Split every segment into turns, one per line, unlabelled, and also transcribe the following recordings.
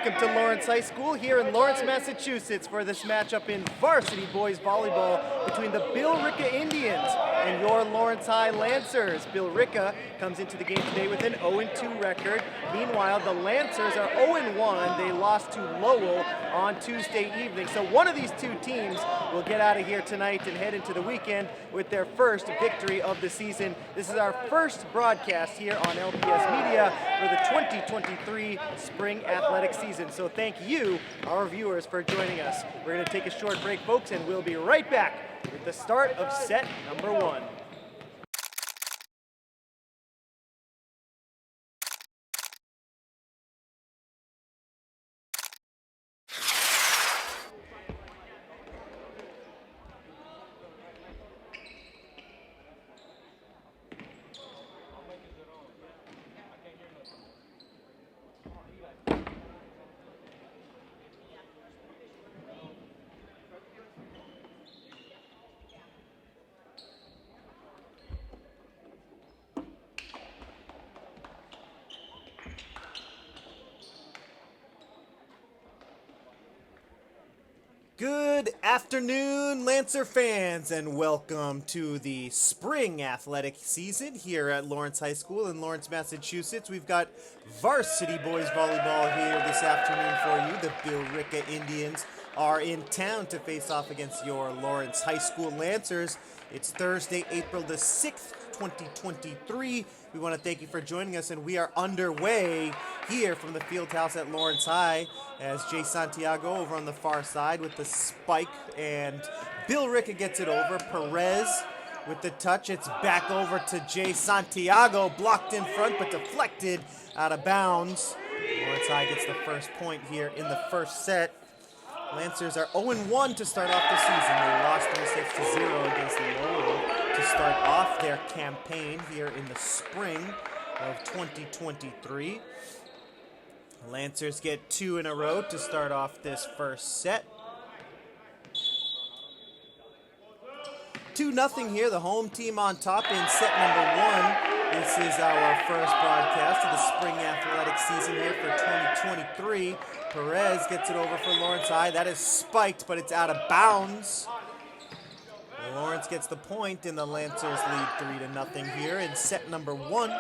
Welcome to Lawrence High School here in Lawrence, Massachusetts for this matchup in varsity boys volleyball between the Billerica Indians and your Lawrence High Lancers. Billerica comes into the game today with an 0-2 record. Meanwhile, the Lancers are 0-1. They lost to Lowell on Tuesday evening. So one of these two teams will get out of here tonight and head into the weekend with their first victory of the season. This is our first broadcast here on LPS Media for the 2023 Spring Athletic season. So thank you, our viewers, for joining us. We're going to take a short break, folks, and we'll be right back with the start of set number 1. Good afternoon, Lancer fans, and welcome to the spring athletic season here at Lawrence High School in Lawrence, Massachusetts. We've got varsity boys volleyball here this afternoon for you. The Billerica Indians are in town to face off against your Lawrence High School Lancers. It's Thursday, April the 6th, 2023. We want to thank you for joining us, and we are underway here from the field house at Lawrence High as Jay Santiago over on the far side with the spike, and Billerica gets it over. Perez with the touch. It's back over to Jay Santiago, blocked in front but deflected out of bounds. Lawrence High gets the first point here in the first set. Lancers are 0-1 to start off the season. They lost 36-0 against Lowell to start off their campaign here in the spring of 2023. Lancers get 2 in a row to start off this first set. 2-0 here, the home team on top in set number 1. This is our first broadcast of the spring athletic season here for 2023. Perez gets it over for Lawrence High. That is spiked, but it's out of bounds. Lawrence gets the point, and the Lancers lead 3-0 here in set number 1. And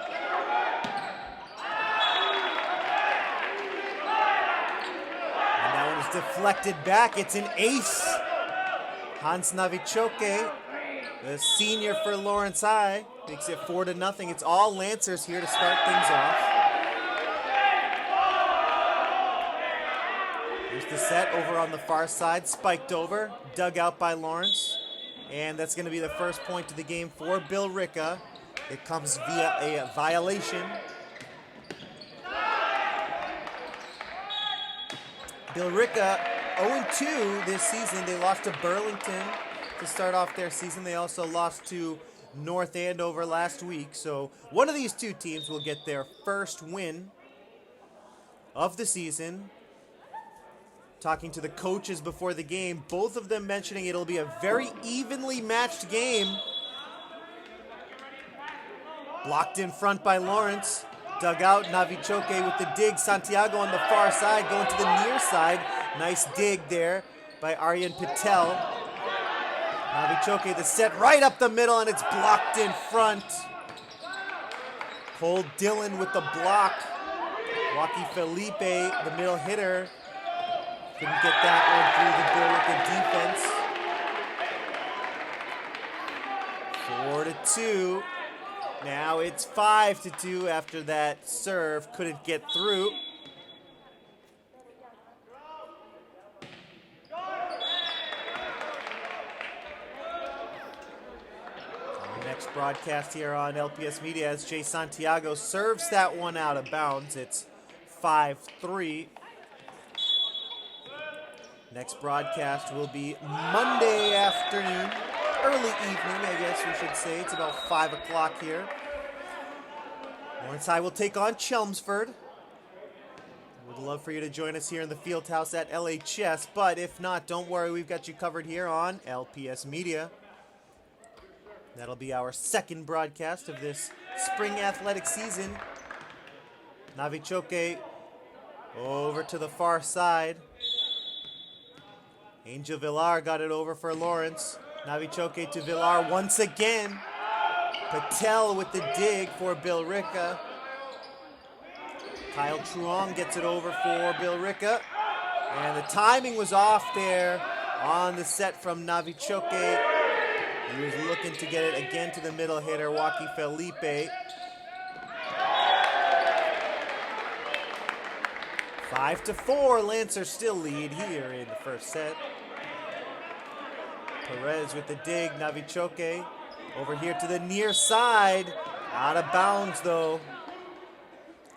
that one is deflected back. It's an ace. Hans Navichoke, the senior for Lawrence High, makes it 4-0. It's all Lancers here to start things off. Here's the set over on the far side, spiked over, dug out by Lawrence. And that's going to be the first point of the game for Billerica. It comes via a violation. Billerica 0-2 this season. They lost to Burlington to start off their season. They also lost to North Andover last week. So one of these two teams will get their first win of the season. Talking to the coaches before the game, both of them mentioning it'll be a very evenly matched game. Blocked in front by Lawrence. Dug out, Navichoke with the dig. Santiago on the far side, going to the near side. Nice dig there by Aryan Patel. Navichoke, the set right up the middle, and it's blocked in front. Cole Dillon with the block. Joaquin Felipe, the middle hitter, couldn't get that one through the Billerica defense. 4-2. Now it's 5-2 after that serve. Couldn't get through. Our next broadcast here on LPS Media as Jay Santiago serves that one out of bounds. It's 5-3. Next broadcast will be Monday afternoon, early evening, I guess we should say. It's about 5 o'clock here. Lawrence High will take on Chelmsford. Would love for you to join us here in the field house at LHS, but if not, don't worry, we've got you covered here on LPS Media. That'll be our second broadcast of this spring athletic season. Navichoke Over to the far side. Angel Villar got it over for Lawrence. Navichoke to Villar once again. Patel with the dig for Billerica. Kyle Truong gets it over for Billerica. And the timing was off there on the set from Navichoke. He was looking to get it again to the middle hitter, Joaquin Felipe. 5-4, Lancers still lead here in the first set. Perez with the dig, Navichoke over here to the near side. Out of bounds though.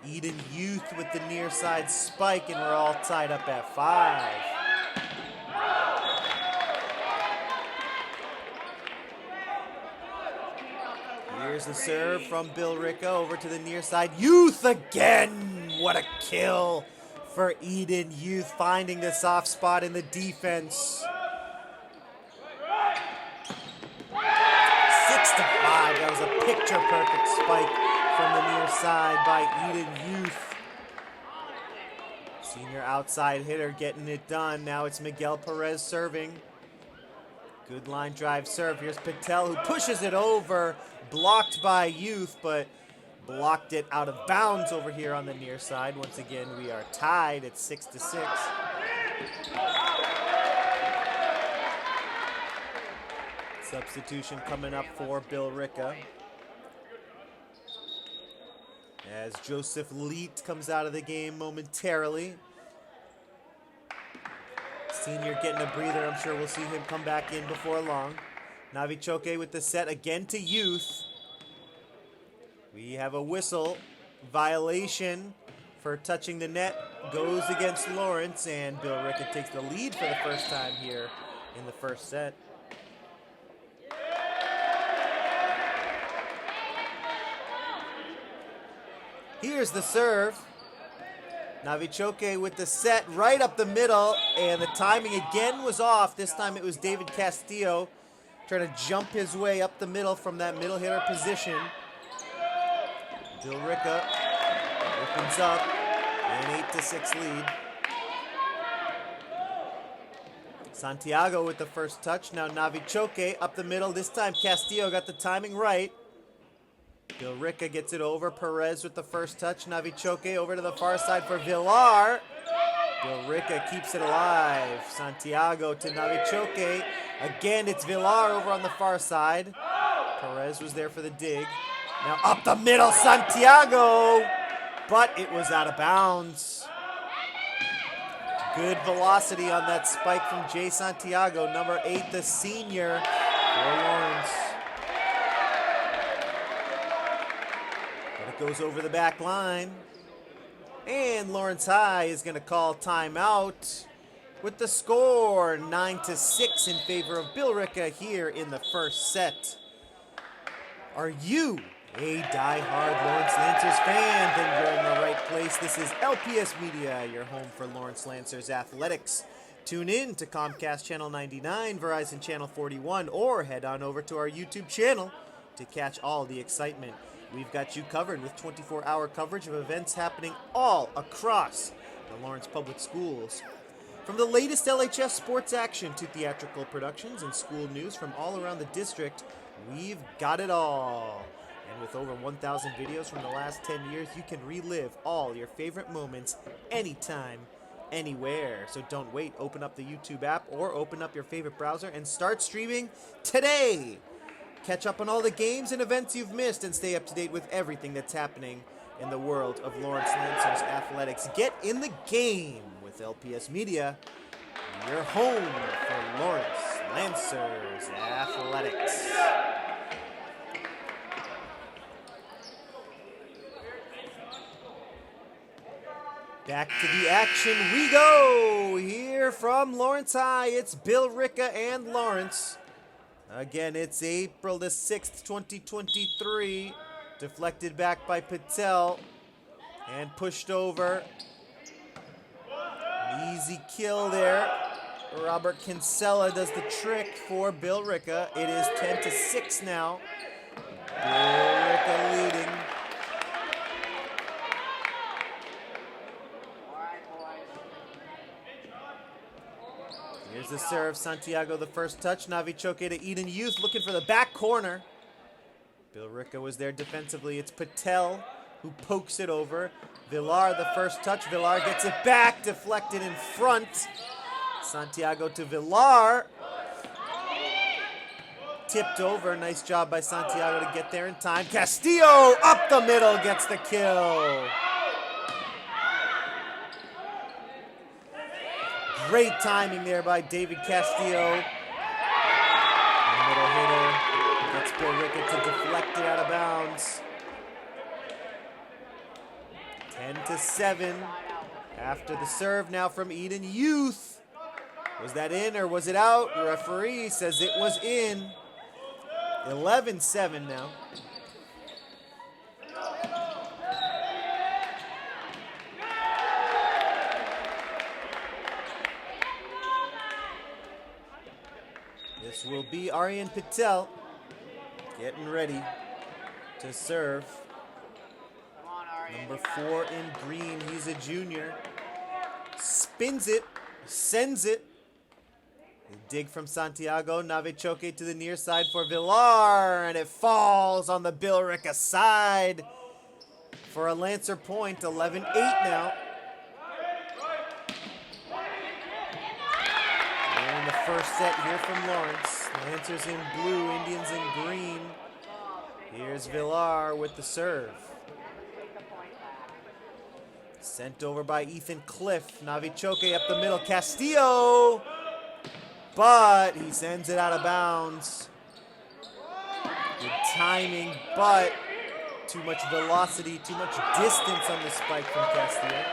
Eden Youth with the near side spike, and we're all tied up at 5. Here's the serve from Billerica over to the near side. Youth again! What a kill for Eden Youth, finding the soft spot in the defense. 6-5. That was a picture-perfect spike from the near side by Eden Youth. Senior outside hitter getting it done. Now it's Miguel Perez serving. Good line drive serve. Here's Patel who pushes it over. Blocked by Youth, but blocked it out of bounds over here on the near side. Once again, we are tied at 6-6. Substitution coming up for Billerica, as Joseph Leet comes out of the game momentarily. Senior getting a breather. I'm sure we'll see him come back in before long. Navichoke with the set again to Youth. We have a whistle. Violation for touching the net goes against Lawrence, and Billerica takes the lead for the first time here in the first set. Here's the serve. Navichoke with the set right up the middle, and the timing again was off. This time it was David Castillo trying to jump his way up the middle from that middle hitter position. Billerica opens up, an 8-6 lead. Santiago with the first touch. Now Navichoke up the middle. This time Castillo got the timing right. Billerica gets it over. Perez with the first touch. Navichoke over to the far side for Villar. Billerica keeps it alive. Santiago to Navichoke. Again, it's Villar over on the far side. Perez was there for the dig. Now up the middle, Santiago. But it was out of bounds. Good velocity on that spike from Jay Santiago, number 8, the senior for Lawrence. But it goes over the back line. And Lawrence High is going to call timeout with the score 9-6 in favor of Billerica here in the first set. Are you a die-hard Lawrence Lancers fan? Then you're in the right place. This is LPS Media, your home for Lawrence Lancers athletics. Tune in to Comcast Channel 99, Verizon Channel 41, or head on over to our YouTube channel to catch all the excitement. We've got you covered with 24-hour coverage of events happening all across the Lawrence Public Schools. From the latest LHS sports action to theatrical productions and school news from all around the district, we've got it all. And with over 1,000 videos from the last 10 years, you can relive all your favorite moments anytime, anywhere. So don't wait. Open up the YouTube app or open up your favorite browser and start streaming today. Catch up on all the games and events you've missed and stay up to date with everything that's happening in the world of Lawrence Lancers athletics. Get in the game with LPS Media, your home for Lawrence Lancers athletics. Back to the action we go. Here from Lawrence High, it's Billerica and Lawrence. Again, it's April the 6th, 2023. Deflected back by Patel and pushed over. An easy kill there. Robert Kinsella does the trick for Billerica. It is 10-6 now. Billerica leading. Here's the serve. Santiago the first touch. Navichoke to Eden Youth looking for the back corner. Billerica was there defensively. It's Patel who pokes it over. Villar the first touch. Villar gets it back. Deflected in front. Santiago to Villar. Tipped over. Nice job by Santiago to get there in time. Castillo up the middle gets the kill. Great timing there by David Castillo. The middle hitter gets Billerica to deflect it out of bounds. 10-7 after the serve now from Eden Youth. Was that in or was it out? The referee says it was in. 11-7 now. This will be Aryan Patel getting ready to serve. Number 4 in green, he's a junior. Spins it, sends it. Dig from Santiago. Navichoke to the near side for Villar, and it falls on the Billerica side for a Lancer point. 11-8 now. And the first set here from Lawrence. Lancers in blue, Indians in green. Here's Villar with the serve. Sent over by Ethan Cliff. Navichoke up the middle. Castillo! But he sends it out of bounds. Good timing, but too much velocity, too much distance on the spike from Castillo.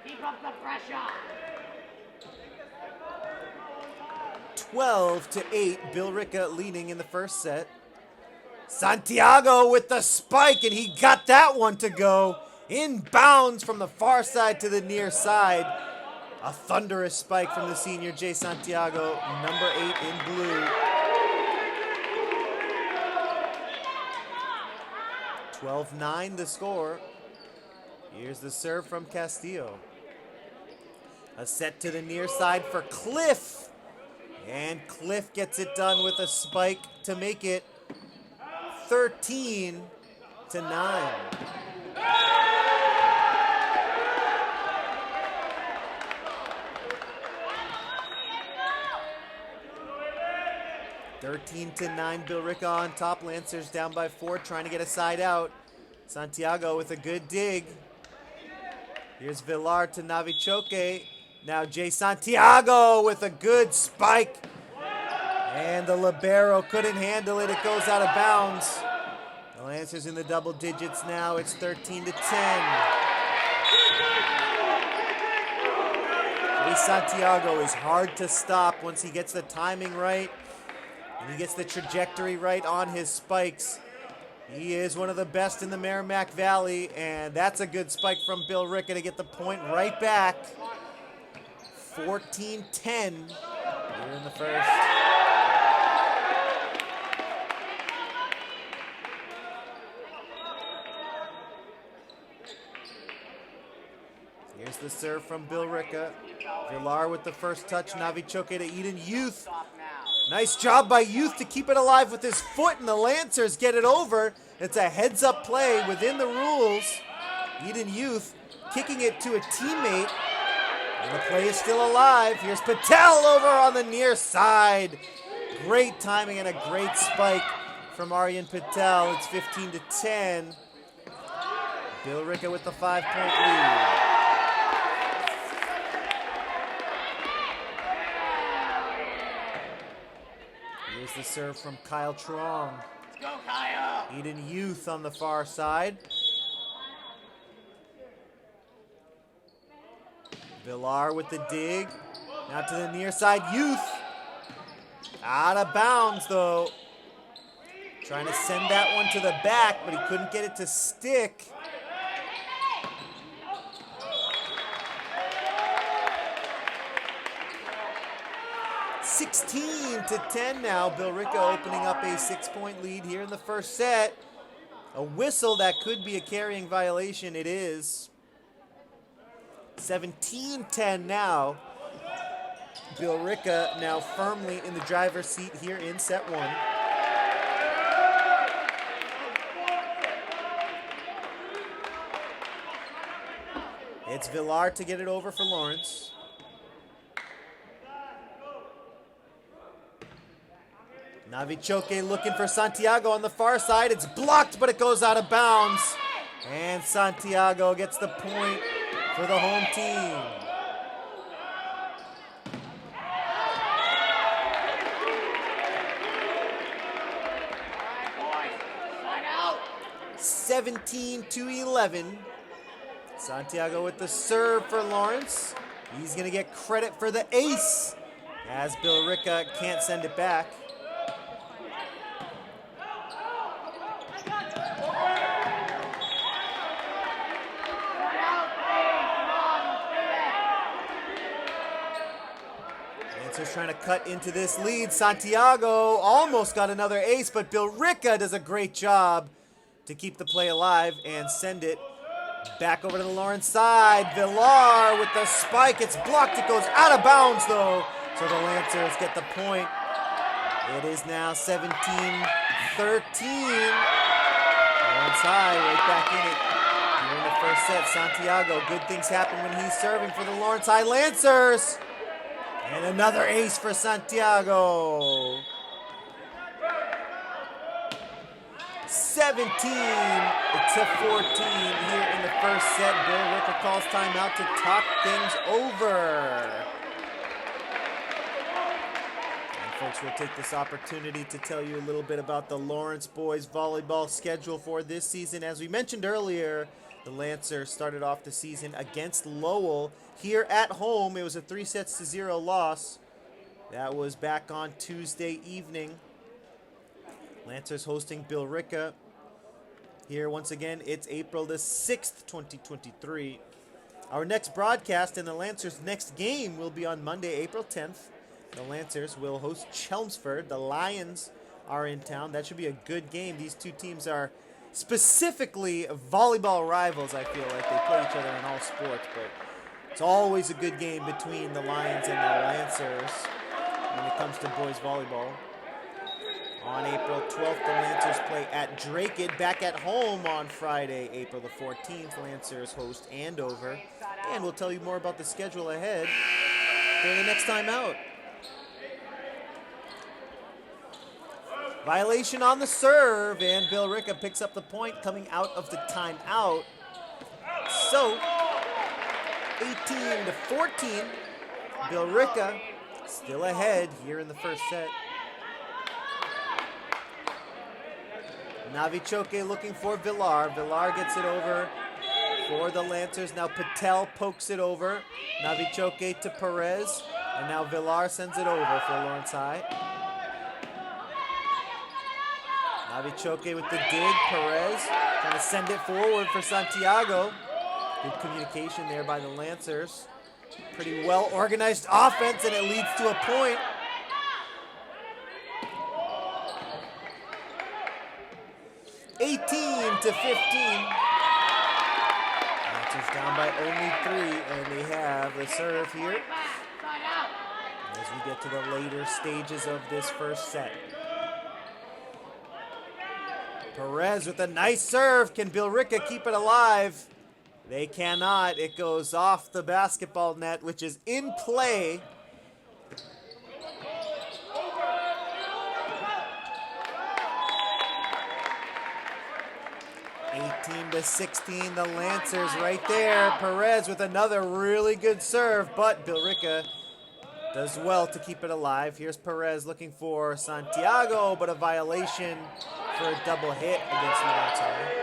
Keep up the pressure. 12-8, Billerica leading in the first set. Santiago with the spike, and he got that one to go. Inbounds from the far side to the near side. A thunderous spike from the senior Jay Santiago, number 8 in blue. 12-9 the score. Here's the serve from Castillo. A set to the near side for Cliff. And Cliff gets it done with a spike to make it 13-9. Billerica on top. Lancers down by 4, trying to get a side out. Santiago with a good dig. Here's Villar to Navichoke. Now Jay Santiago with a good spike. And the libero couldn't handle it. It goes out of bounds. The Lancers in the double digits now. It's 13-10. Jay Santiago is hard to stop once he gets the timing right. And he gets the trajectory right on his spikes. He is one of the best in the Merrimack Valley, and that's a good spike from Billerica to get the point right back. 14-10 here in the first. Here's the serve from Billerica. Villar with the first touch. Navichoke to Eden Youth. Nice job by Youth to keep it alive with his foot, and the Lancers get it over. It's a heads-up play within the rules. Eden Youth kicking it to a teammate, and the play is still alive. Here's Patel over on the near side. Great timing and a great spike from Aryan Patel. It's 15-10. Billerica with the 5-point lead. Here's the serve from Kyle Trong. Let's go, Kyle! Eden Youth on the far side. Villar with the dig. Now to the near side, Youth. Out of bounds, though. Trying to send that one to the back, but he couldn't get it to stick. (16-10) now. Billerica opening up a 6-point lead here in the first set. A whistle that could be a carrying violation. It is. 17-10 now. Billerica now firmly in the driver's seat here in set one. It's Villar to get it over for Lawrence. Navichoke looking for Santiago on the far side. It's blocked, but it goes out of bounds. And Santiago gets the point for the home team. It's 17-11. Santiago with the serve for Lawrence. He's going to get credit for the ace as Billerica can't send it back. Lancers trying to cut into this lead. Santiago almost got another ace, but Billerica does a great job to keep the play alive and send it back over to the Lawrence side. Villar with the spike. It's blocked. It goes out of bounds, though. So the Lancers get the point. It is now 17-13. Lawrence high, right back in it. Here in the first set, Santiago. Good things happen when he's serving for the Lawrence High Lancers. And another ace for Santiago. 17-14 here in the first set. Billerica calls timeout to talk things over. And folks, we'll take this opportunity to tell you a little bit about the Lawrence boys volleyball schedule for this season. As we mentioned earlier, the Lancers started off the season against Lowell here at home. It was a 3-0 loss. That was back on Tuesday evening. Lancers hosting Billerica. Here once again, it's April the 6th, 2023. Our next broadcast and the Lancers' next game will be on Monday, April 10th. The Lancers will host Chelmsford. The Lions are in town. That should be a good game. These two teams are specifically volleyball rivals, I feel like. They play each other in all sports, but it's always a good game between the Lions and the Lancers when it comes to boys volleyball. On April 12th, the Lancers play at Drake-It. Back at home on Friday, April the 14th. Lancers host Andover. And we'll tell you more about the schedule ahead during the next time out. Violation on the serve, and Billerica picks up the point coming out of the timeout. So, 18-14, Billerica still ahead here in the first set. Navichoke looking for Villar. Villar gets it over for the Lancers. Now Patel pokes it over. Navichoke to Perez. And now Villar sends it over for Lawrence High. Navichoke with the dig. Perez trying to send it forward for Santiago. Good communication there by the Lancers. Pretty well organized offense, and it leads to a point. (18-15). Lancers down by only 3, and they have the serve here as we get to the later stages of this first set. Perez with a nice serve. Can Billerica keep it alive? They cannot. It goes off the basketball net, which is in play. 18-16, the Lancers right there. Perez with another really good serve, but Billerica does well to keep it alive. Here's Perez looking for Santiago, but a violation for a double hit against Lawrence High.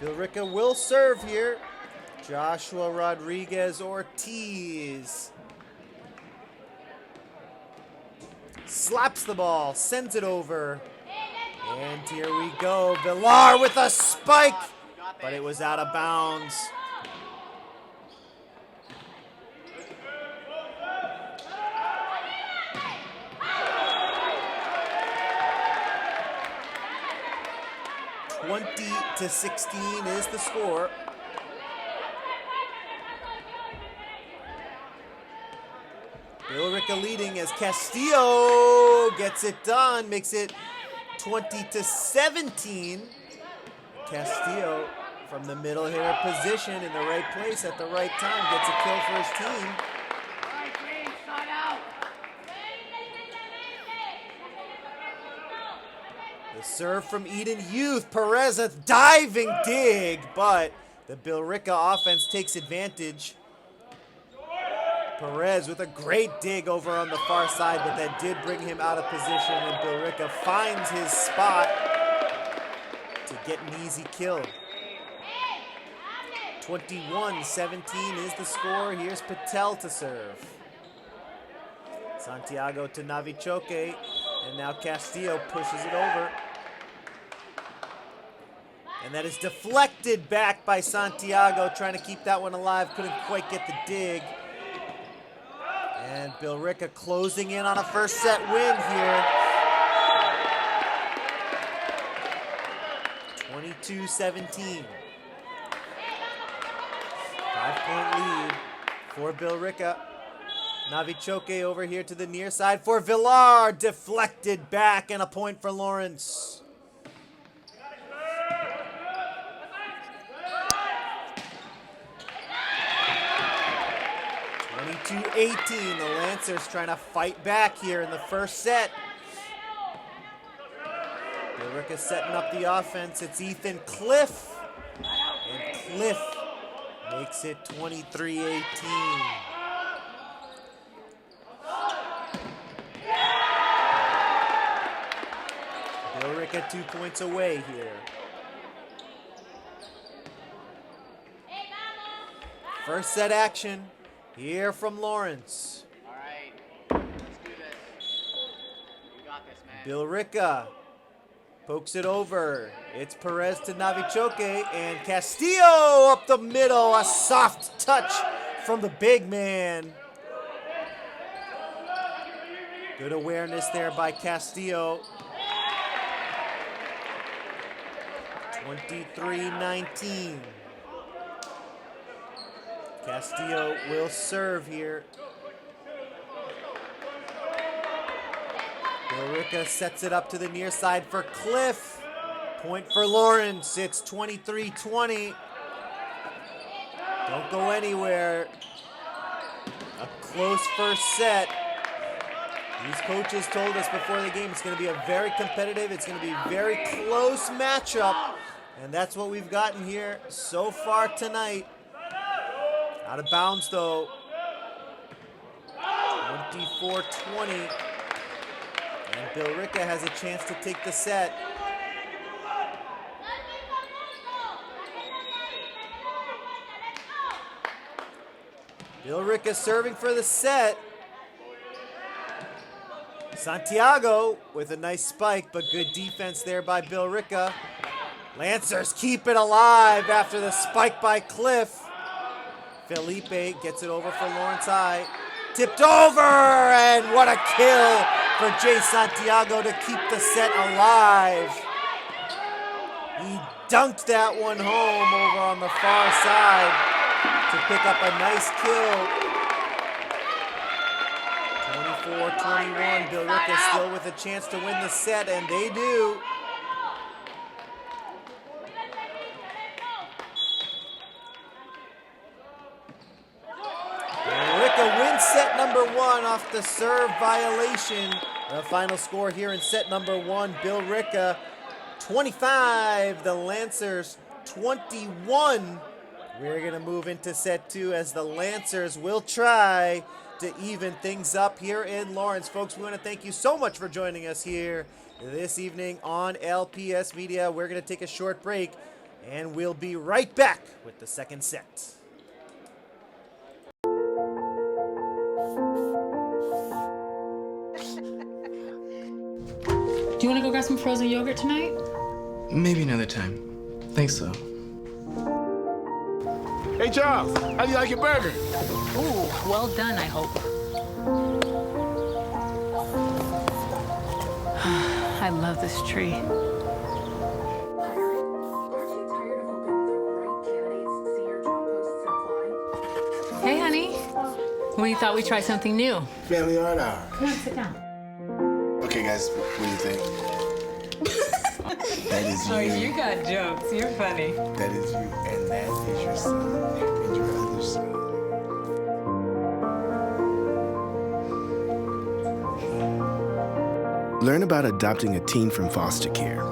19-16. Billerica will serve here. Joshua Rodriguez Ortiz slaps the ball, sends it over, and here we go. Villar with a spike, but it was out of bounds. 20-16 is the score. Billerica leading as Castillo gets it done, makes it 20-17. Castillo from the middle hitter position in the right place at the right time gets a kill for his team. The serve from Eden Youth. Perez, a diving dig, but the Billerica offense takes advantage. Perez with a great dig over on the far side, but that did bring him out of position, and Billerica finds his spot to get an easy kill. 21-17 is the score. Here's Patel to serve. Santiago to Navichoke, and now Castillo pushes it over. And that is deflected back by Santiago, trying to keep that one alive. Couldn't quite get the dig. And Billerica closing in on a first set win here. 22-17. 5-point lead for Billerica. Navichoke over here to the near side for Villar. Deflected back and a point for Lawrence. 22-18. The Lancers trying to fight back here in the first set. Billerica setting up the offense. It's Ethan Cliff. And Cliff makes it 23-18. Billerica 2 points away here. First set action here from Lawrence.
All right, let's do this. You got this, man.
Billerica pokes it over. It's Perez to Navichoke, and Castillo up the middle. A soft touch from the big man. Good awareness there by Castillo. 23-19. Castillo will serve here. Billerica sets it up to the near side for Cliff. Point for Lawrence. It's 23-20. Don't go anywhere. A close first set. These coaches told us before the game it's going to be a very competitive, it's going to be a very close matchup. And that's what we've gotten here so far tonight. Out of bounds though. 24-20. And Billerica has a chance to take the set. Billerica serving for the set. Santiago with a nice spike, but good defense there by Billerica. Lancers keep it alive after the spike by Cliff. Felipe gets it over for Lawrence High. Tipped over, and what a kill for Jay Santiago to keep the set alive. He dunked that one home over on the far side to pick up a nice kill. 24-21, Billerica still with a chance to win the set, and they do. Billerica wins set number one off the serve violation. The final score here in set number one, Billerica 25, the Lancers 21. We're gonna move into set two as the Lancers will try to even things up here in Lawrence. Folks, we want to thank you so much for joining us here this evening on LPS Media. We're going to take a short break, and we'll be right back with the second set.
Do you want to go grab some frozen yogurt tonight?
Maybe another time. Thanks, though.
Hey, Charles, how do you like your burger?
Ooh, well done, I hope. I love this tree. We thought we'd try something new.
Family art hour.
Come on, sit down.
Okay, guys, what do you think? That is you.
Oh, you got jokes. You're funny.
That is you, and that is your son, and your other son. Learn about adopting a teen from foster care.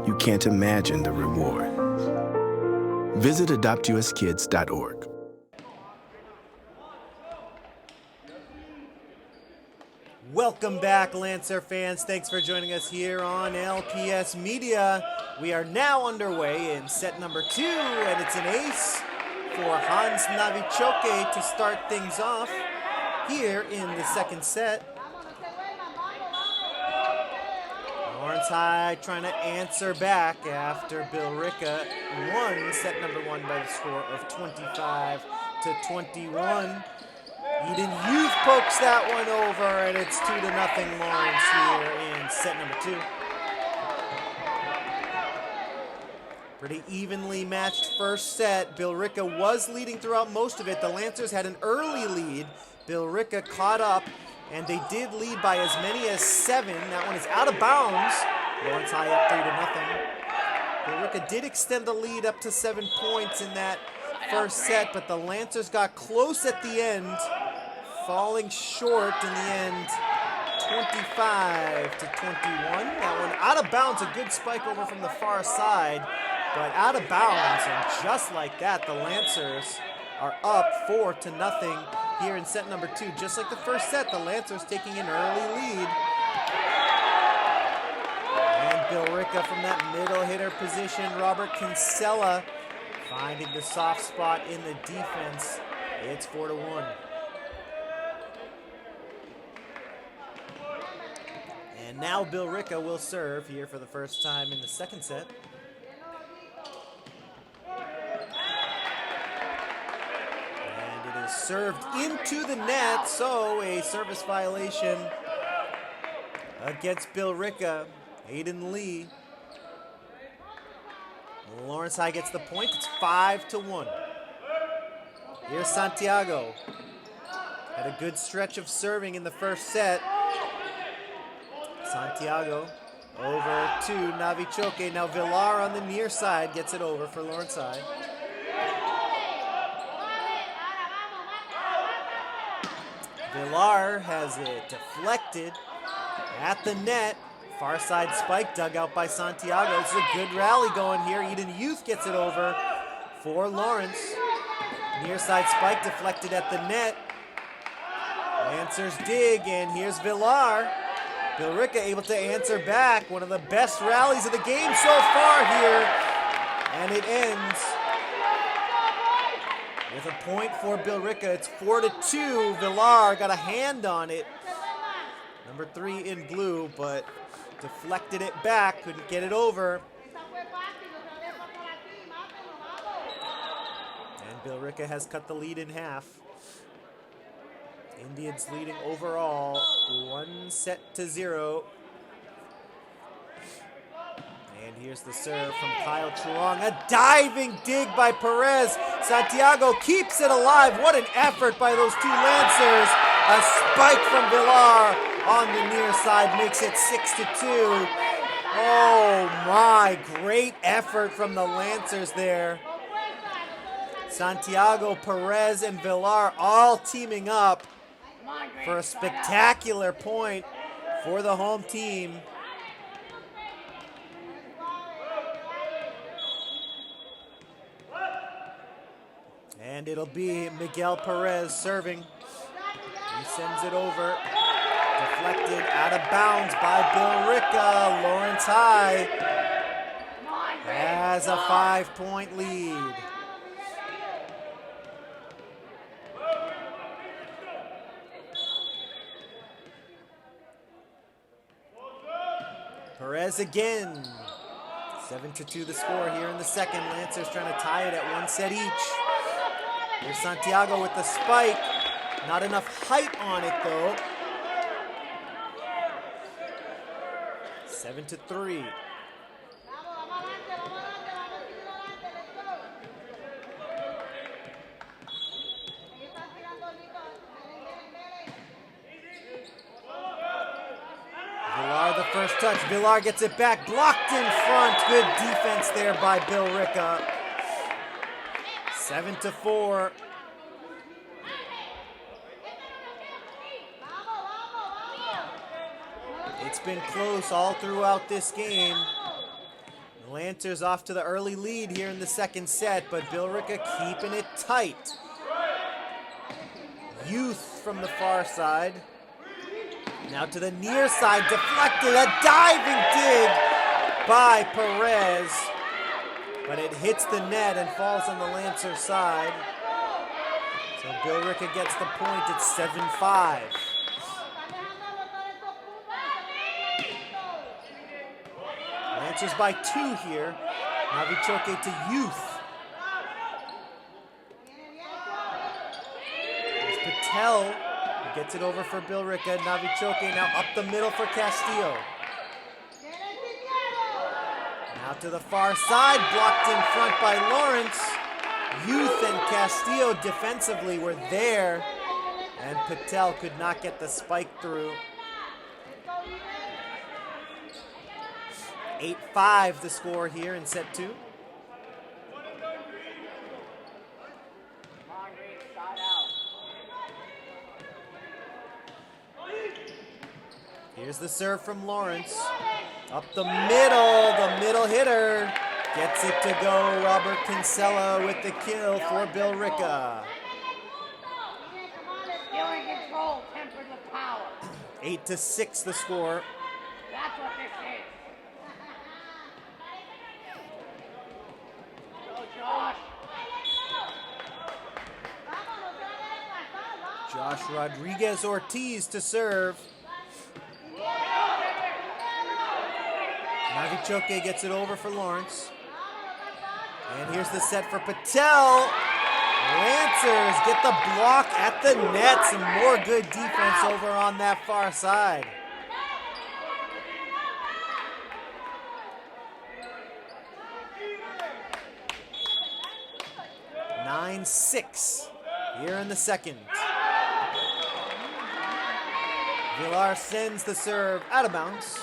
You can't imagine the reward. Visit adoptuskids.org.
Welcome back, Lancer fans. Thanks for joining us here on LPS Media. We are now underway in set number 2, and it's an ace for Hans Navichoke to start things off here in the second set. Lawrence High trying to answer back after Billerica won set number 1 by the score of 25-21. Eden Youth pokes that one over, and it's 2-0 Lawrence here in set number 2. Pretty evenly matched first set. Billerica was leading throughout most of it. The Lancers had an early lead. Billerica caught up, and they did lead by as many as 7. That one is out of bounds. Lawrence High up 3-0. Billerica did extend the lead up to 7 points in that first set, but the Lancers got close at the end, falling short in the end, 25-21. That one out of bounds, a good spike over from the far side, but out of bounds, and just like that, the Lancers are up 4-0 here in set number 2. Just like the first set, the Lancers taking an early lead. And Billerica from that middle hitter position, Robert Kinsella finding the soft spot in the defense. It's 4-1. And now Billerica will serve here for the first time in the second set. And it is served into the net, so a service violation against Billerica. Aiden Lee. Lawrence High gets the point. It's 5-1. Here's Santiago. Had a good stretch of serving in the first set. Santiago over to Navichoke. Now Villar on the near side gets it over for Lawrence High. Villar has it deflected at the net. Far side spike dug out by Santiago. This is a good rally going here. Eden Youth gets it over for Lawrence. Near side spike deflected at the net. Lancers dig, and here's Villar. Billerica able to answer back. One of the best rallies of the game so far here. And it ends with a point for Billerica. It's 4-2. Villar got a hand on it. Number 3 in blue, but deflected it back, couldn't get it over. And Billerica has cut the lead in half. Indians leading overall 1-0. And here's the serve from Kyle Truong. A diving dig by Perez. Santiago keeps it alive. What an effort by those two Lancers. A spike from Villar on the near side makes it 6-2. Oh my, great effort from the Lancers there. Santiago, Perez, and Villar all teaming up for a spectacular point for the home team. And it'll be Miguel Perez serving. He sends it over. Deflected out of bounds by Billerica. Lawrence High has a 5-point lead. Perez again. 7-2 the score here in the second. Lancers trying to tie it at 1 set each. Here's Santiago with the spike. Not enough height on it though. 7-3. the first touch. Villar gets it back, blocked in front. Good defense there by Billerica. 7-4. It's been close all throughout this game. The Lancers off to the early lead here in the second set, but Billerica keeping it tight. Youth from the far side. Now to the near side, deflected, a diving dig by Perez. But it hits the net and falls on the Lancer side. So Billerica gets the point, it's 7-5. Lancers by 2 here. Navichoke to Youth. There's Patel, who gets it over for Billerica. Navichoke now up the middle for Castillo. Now to the far side, blocked in front by Lawrence. Youth and Castillo defensively were there, and Patel could not get the spike through. 8-5 the score here in set 2. Here's the serve from Lawrence. Up the middle hitter. Gets it to go. Robert Kinsella with the kill for Billerica.
Skill and control tempered with power.
8-6 the score.
That's what this is. Go, Josh.
Josh Rodriguez Ortiz to serve. Navichoke gets it over for Lawrence. And here's the set for Patel. Lancers get the block at the net. Some more good defense over on that far side. Nine 6 here in the second. Villar sends the serve out of bounds.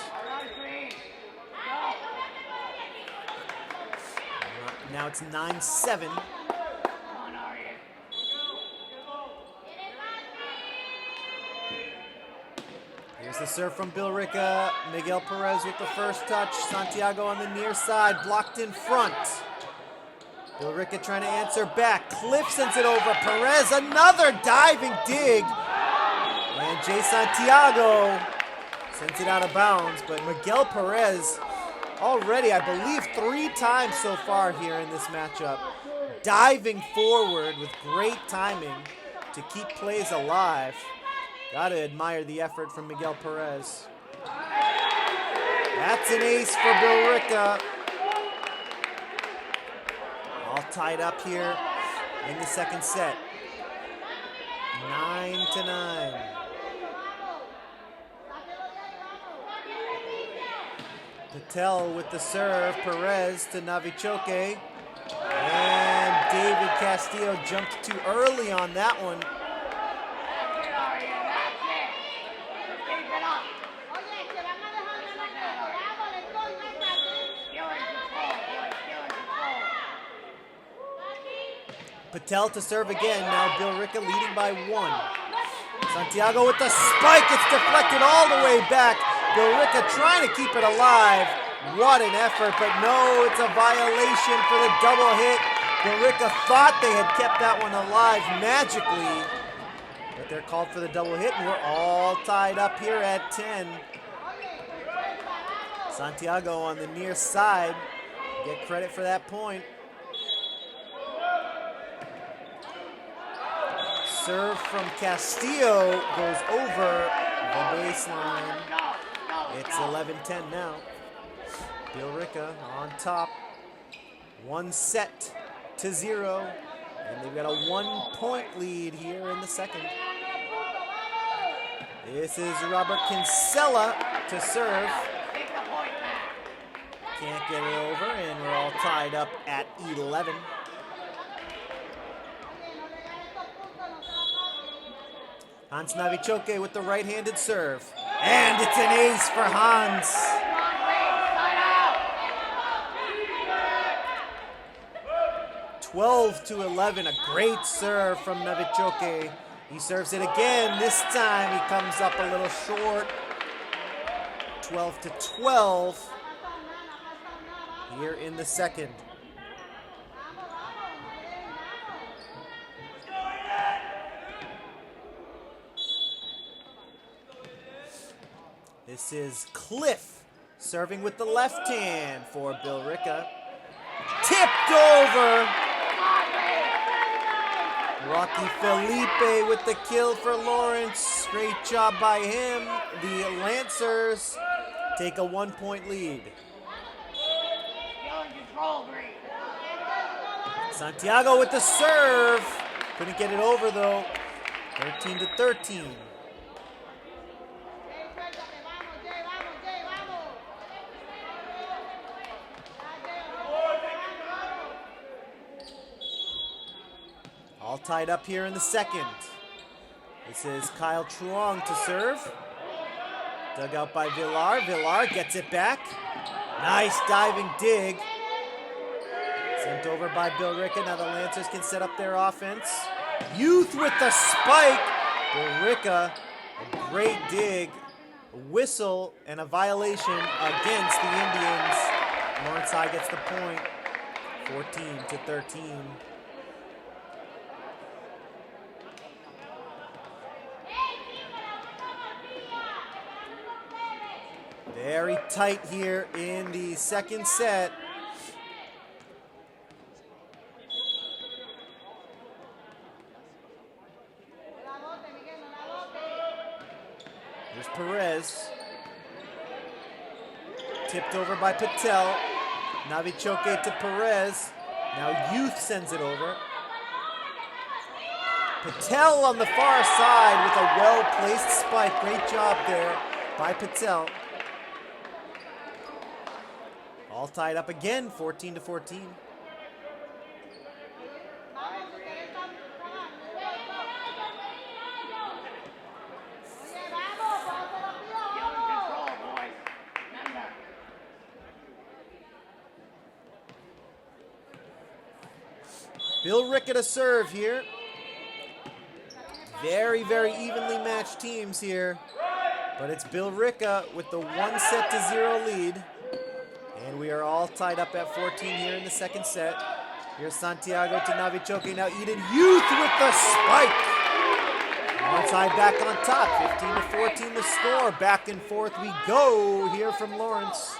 Now it's 9-7. Here's the serve from Billerica. Miguel Perez with the first touch. Santiago on the near side, blocked in front. Billerica trying to answer back. Cliff sends it over. Perez, another diving dig. And Jay Santiago sends it out of bounds, but Miguel Perez already, I believe, 3 times so far here in this matchup, diving forward with great timing to keep plays alive. Gotta admire the effort from Miguel Perez. That's an ace for Billerica. All tied up here in the second set. 9-9. Patel with the serve, Perez to Navichoke. And David Castillo jumped too early on that one. Patel to serve again, now Billerica leading by 1. Santiago with the spike, it's deflected all the way back. Billerica trying to keep it alive. What an effort, but no, it's a violation for the double hit. Billerica thought they had kept that one alive magically, but they're called for the double hit, and we're all tied up here at 10. Santiago on the near side, get credit for that point. Serve from Castillo goes over the baseline. It's 11-10 now. Billerica on top. 1-0, and they've got a 1-point lead here in the second. This is Robert Kinsella to serve. Can't get it over, and we're all tied up at 11. Hans Navichoke with the right-handed serve. And it's an ace for Hans. 12-11, a great serve from Novichok. He serves it again. This time he comes up a little short. 12-12 here in the second. This is Cliff serving with the left hand for Billerica. Tipped over. Rocky Felipe with the kill for Lawrence. Great job by him. The Lancers take a 1-point lead. Santiago with the serve. Couldn't get it over though. 13-13. All tied up here in the second. This is Kyle Truong to serve. Dug out by Villar. Villar gets it back. Nice diving dig. Sent over by Billerica. Now the Lancers can set up their offense. Youth with the spike. Billerica, a great dig. A whistle and a violation against the Indians. Lawrence High gets the point. 14-13. Very tight here in the second set. Here's Perez. Tipped over by Patel. Novichok to Perez. Now Youth sends it over. Patel on the far side with a well-placed spike. Great job there by Patel. All tied up again, 14-14. Billerica to serve here. Very, very evenly matched teams here. But it's Billerica with the 1-0 lead. And we are all tied up at 14 here in the second set. Here's Santiago to Novichok. Now Eden Youth with the spike. Lawrence High back on top. 15-14 the score. Back and forth we go here from Lawrence.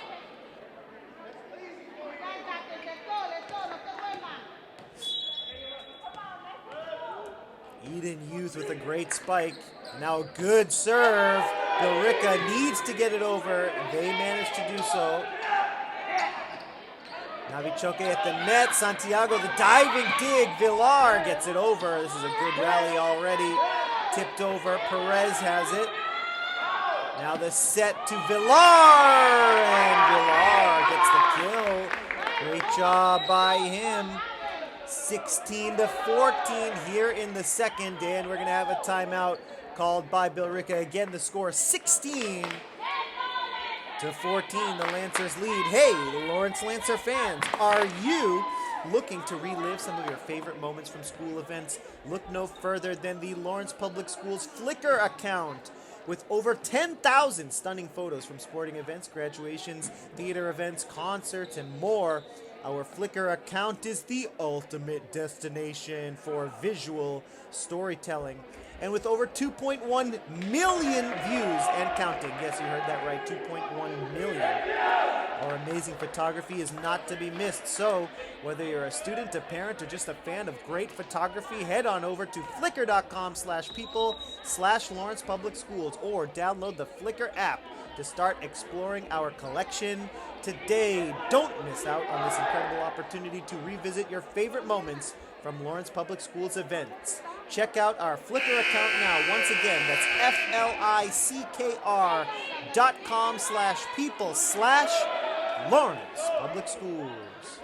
Eden Youth with a great spike. Now a good serve. Billerica needs to get it over. They managed to do so. Novichok at the net. Santiago, the diving dig. Villar gets it over. This is a good rally already. Tipped over. Perez has it. Now the set to Villar. And Villar gets the kill. Great job by him. 16-14 here in the second. And we're going to have a timeout called by Billerica. Again, the score 16-14. The Lancers lead. Hey, Lawrence Lancer fans, are you looking to relive some of your favorite moments from school events? Look no further than the Lawrence Public Schools Flickr account. With over 10,000 stunning photos from sporting events, graduations, theater events, concerts, and more, our Flickr account is the ultimate destination for visual storytelling. And with over 2.1 million views and counting, yes, you heard that right, 2.1 million. Our amazing photography is not to be missed. So, whether you're a student, a parent, or just a fan of great photography, head on over to flickr.com/people/Lawrence Public Schools or download the Flickr app to start exploring our collection today. Don't miss out on this incredible opportunity to revisit your favorite moments from Lawrence Public Schools events. Check out our Flickr account now. Once again, that's flickr.com/people/Lawrence Public Schools.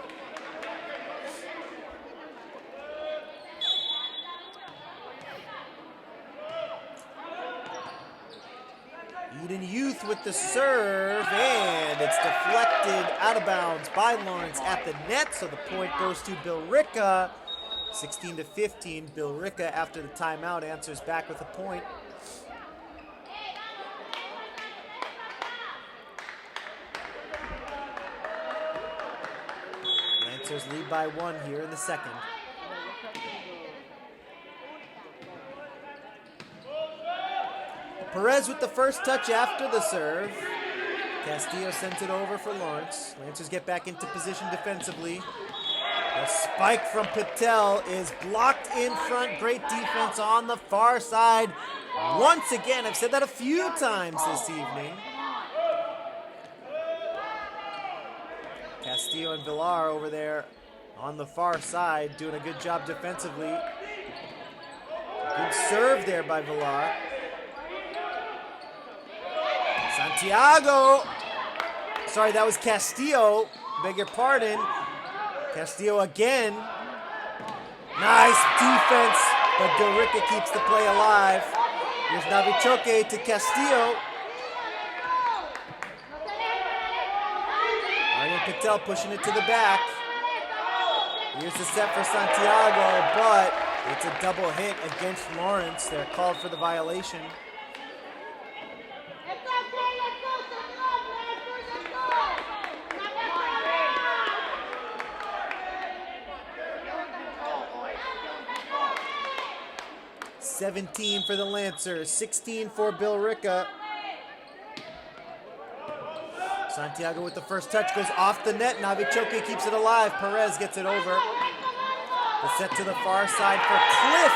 Eden Youth with the serve, and it's deflected out of bounds by Lawrence at the net, so the point goes to Billerica. 16-15, Billerica after the timeout answers back with a point. Lancers lead by 1 here in the second. Perez with the first touch after the serve. Castillo sends it over for Lawrence. Lancers get back into position defensively. The spike from Patel is blocked in front. Great defense on the far side. Once again, I've said that a few times this evening. Castillo and Villar over there on the far side doing a good job defensively. Good serve there by Villar. Santiago. Sorry, that was Castillo. Beg your pardon. Castillo again. Nice defense, but Billerica keeps the play alive. Here's Navichoke to Castillo. Aryan Patel pushing it to the back. Here's the set for Santiago, but it's a double hit against Lawrence. They're called for the violation. $17 for the Lancers, 16 for Billerica. Santiago with the first touch goes off the net. Navichoke keeps it alive. Perez gets it over. The set to the far side for Cliff.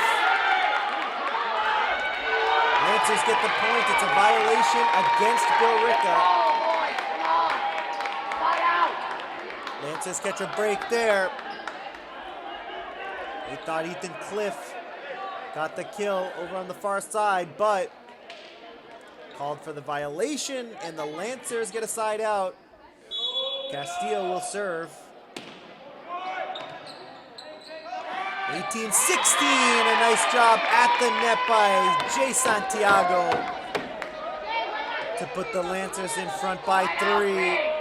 Lancers get the point. It's a violation against Billerica. Lancers catch a break there. They thought Ethan Cliff got the kill over on the far side, but called for the violation, and the Lancers get a side out. Castillo will serve. 18-16, a nice job at the net by Jay Santiago to put the Lancers in front by 3.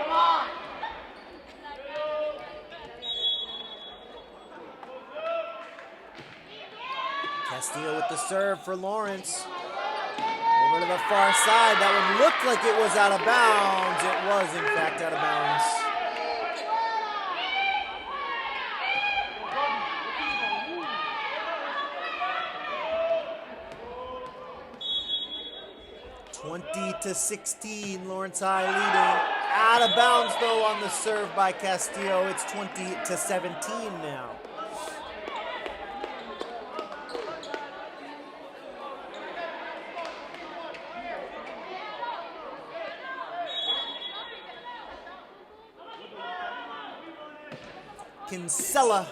Castillo with the serve for Lawrence. Over to the far side. That one looked like it was out of bounds. It was, in fact, out of bounds. (20-16), Lawrence High leading. Out of bounds, though, on the serve by Castillo. It's 20-17 now. Kinsella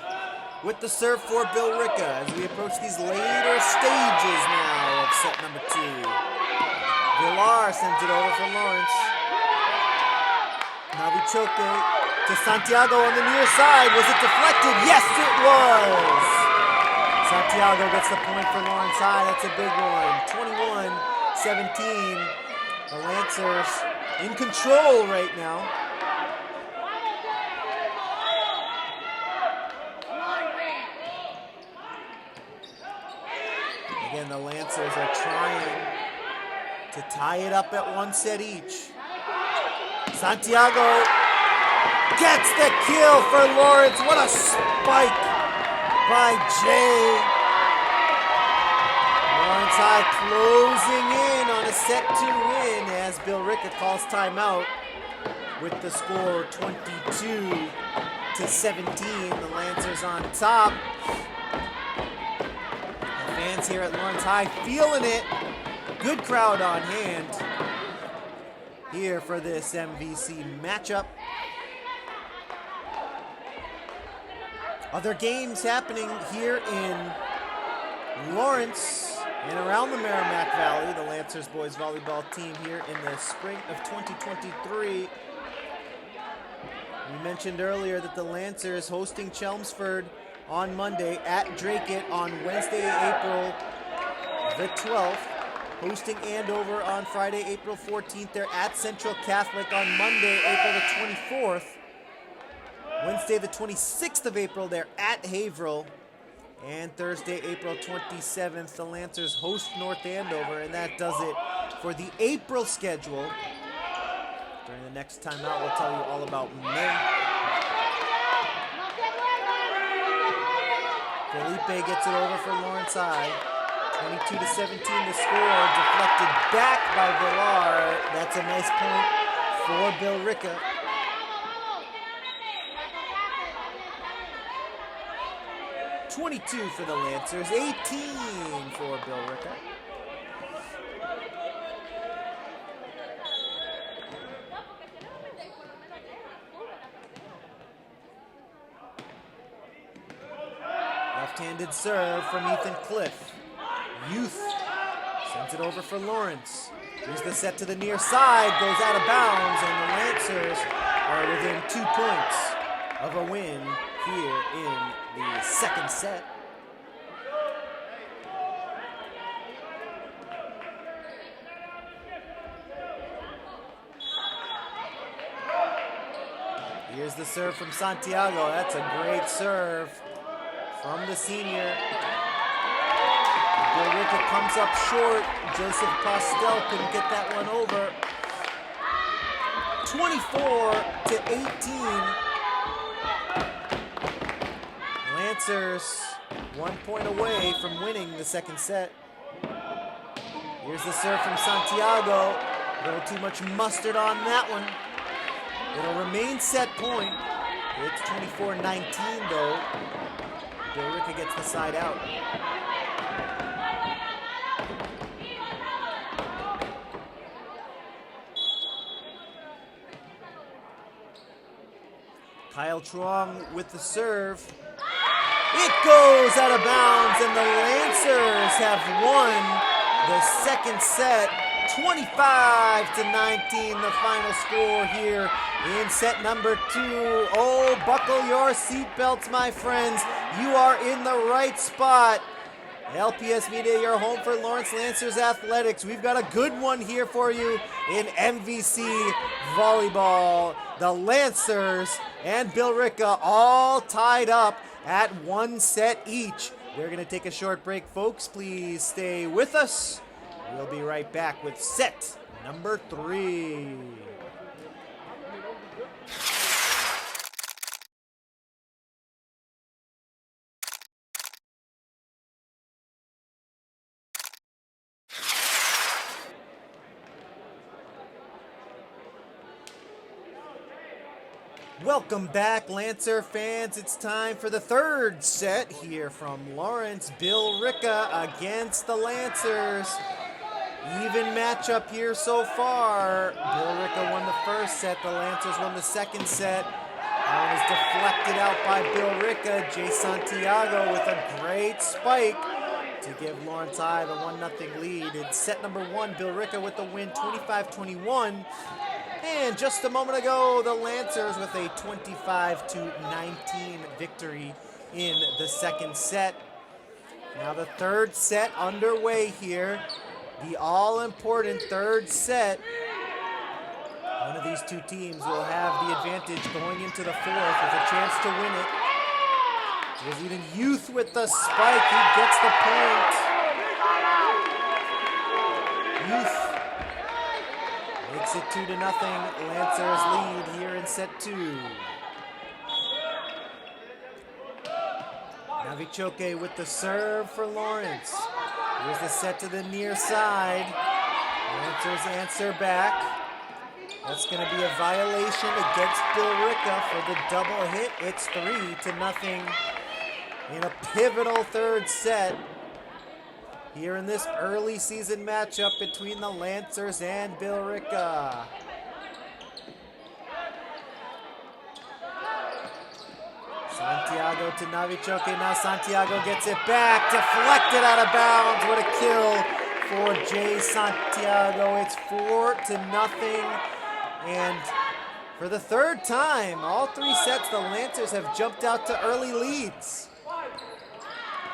with the serve for Billerica as we approach these later stages now of set number 2. Villar sends it over for Lawrence. Navichoke to Santiago on the near side. Was it deflected? Yes, it was! Santiago gets the point for Lawrence High. That's a big one. 21-17. The Lancers in control right now. Again, the Lancers are trying to tie it up at 1 set each. Santiago gets the kill for Lawrence. What a spike by Jay. Lawrence High closing in on a set 2 win as Billerica calls timeout with the score 22-17. The Lancers on top. Fans here at Lawrence High feeling it. Good crowd on hand here for this MVC matchup. Other games happening here in Lawrence and around the Merrimack Valley. The Lancers boys volleyball team here in the spring of 2023. We mentioned earlier that the Lancers hosting Chelmsford on Monday at Drake It on Wednesday, April the 12th. hosting Andover on Friday, April 14th. They're at Central Catholic on Monday, April the 24th. Wednesday, the 26th of April, they're at Haverhill. And Thursday, April 27th, the Lancers host North Andover, and that does it for the April schedule. During the next timeout, we'll tell you all about May. Felipe gets it over for Lawrence High. 22-17 the score, deflected back by Villar. That's a nice point for Billerica. $22 for the Lancers, 18 for Billerica. Left-handed serve from Ethan Cliff. Youth sends it over for Lawrence. Here's the set to the near side, goes out of bounds, and the Lancers are within 2 points of a win here in the second set. Here's the serve from Santiago. That's a great serve from the senior. Billerica comes up short. Joseph Postel couldn't get that one over. 24-18. Lancers 1 point away from winning the second set. Here's the serve from Santiago. A little too much mustard on that one. It'll remain set point. It's 24-19 though. Billerica gets the side out. Kyle Truong with the serve. It goes out of bounds, and the Lancers have won the second set. 25-19, the final score here in set number 2. Oh, buckle your seatbelts, my friends. You are in the right spot. LPS Media, your home for Lawrence Lancers Athletics. We've got a good one here for you in MVC Volleyball. The Lancers and Billerica all tied up at 1 set each. We're going to take a short break, folks. Please stay with us. We'll be right back with set number 3. Welcome back, Lancer fans. It's time for the third set here from Lawrence. Billerica against the Lancers. Even matchup here so far. Billerica won the first set. The Lancers won the second set. That was deflected out by Billerica. Jay Santiago with a great spike to give Lawrence High the 1-0 lead. In set number 1, Billerica with the win, 25-21. And just a moment ago, the Lancers with a 25-19 victory in the second set. Now the third set underway here. The all-important third set. One of these two teams will have the advantage going into the fourth with a chance to win it. There's even Youth with the spike. He gets the point. Youth makes it 2-0. Lancers lead here in set 2. Navichoke with the serve for Lawrence. Here's the set to the near side. Lancers answer back. That's going to be a violation against Billerica for the double hit. It's 3-0 in a pivotal third set here in this early season matchup between the Lancers and Billerica. Santiago to Navichoke. Now Santiago gets it back. Deflected out of bounds. What a kill for Jay Santiago. It's 4-0. And for the third time, all 3 sets, the Lancers have jumped out to early leads.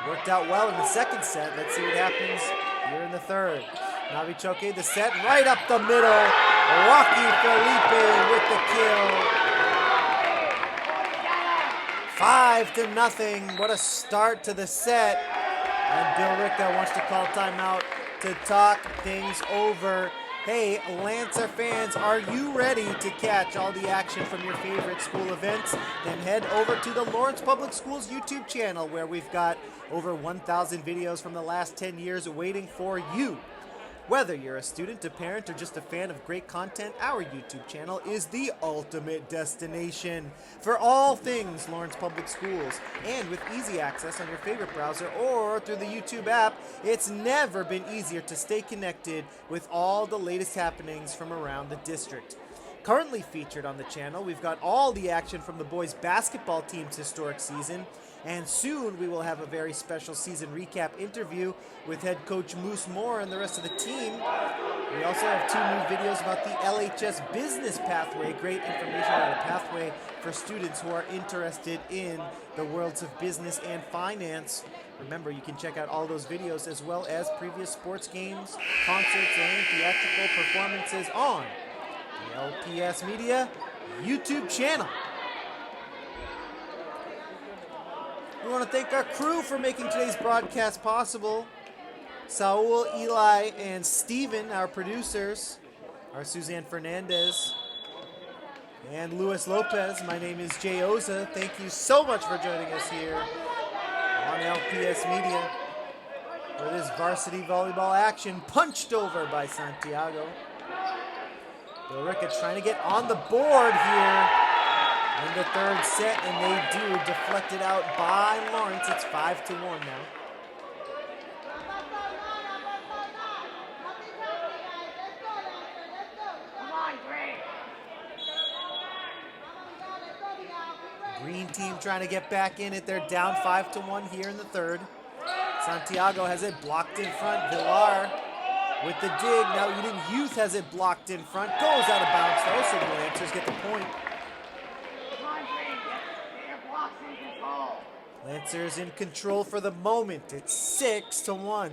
Worked out well in the second set. Let's see what happens here in the third. Navichoke, the set right up the middle. Rocky Felipe with the kill. 5-0. What a start to the set. And Billerica wants to call timeout to talk things over. Hey, Lancer fans, are you ready to catch all the action from your favorite school events? Then head over to the Lawrence Public Schools YouTube channel, where we've got over 1,000 videos from the last 10 years waiting for you. Whether you're a student, a parent, or just a fan of great content, our YouTube channel is the ultimate destination for all things Lawrence Public Schools. And with easy access on your favorite browser or through the YouTube app, it's never been easier to stay connected with all the latest happenings from around the district. Currently featured on the channel, we've got all the action from the boys basketball team's historic season, and soon we will have a very special season recap interview with head coach Moose Moore and the rest of the team. We also have 2 new videos about the LHS business pathway, great information about a pathway for students who are interested in the worlds of business and finance. Remember, you can check out all those videos as well as previous sports games, concerts, and theatrical performances on the LPS Media YouTube channel. We want to thank our crew for making today's broadcast possible. Saul, Eli, and Steven, our producers. Our Suzanne Fernandez and Luis Lopez. My name is Jay Oza. Thank you so much for joining us here on LPS Media for this varsity volleyball action, punched over by Santiago. Billerica trying to get on the board here in the third set, and they do, deflected out by Lawrence. It's 5-1 now. Green team trying to get back in it. They're down 5-1 here in the third. Santiago has it blocked in front. Villar with the dig. Now Eden Youth has it blocked in front. Goes out of bounds though, so the Lancers get the point. Lancers in control for the moment. It's 6-1.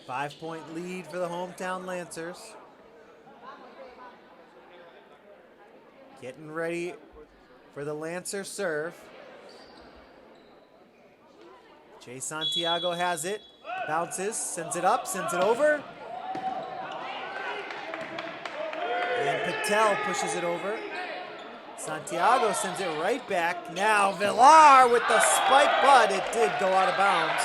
Five-point lead for the hometown Lancers. Getting ready for the Lancer serve. Jay Santiago has it. Bounces, sends it up, sends it over. And Patel pushes it over. Santiago sends it right back. Now Villar with the spike, but it did go out of bounds.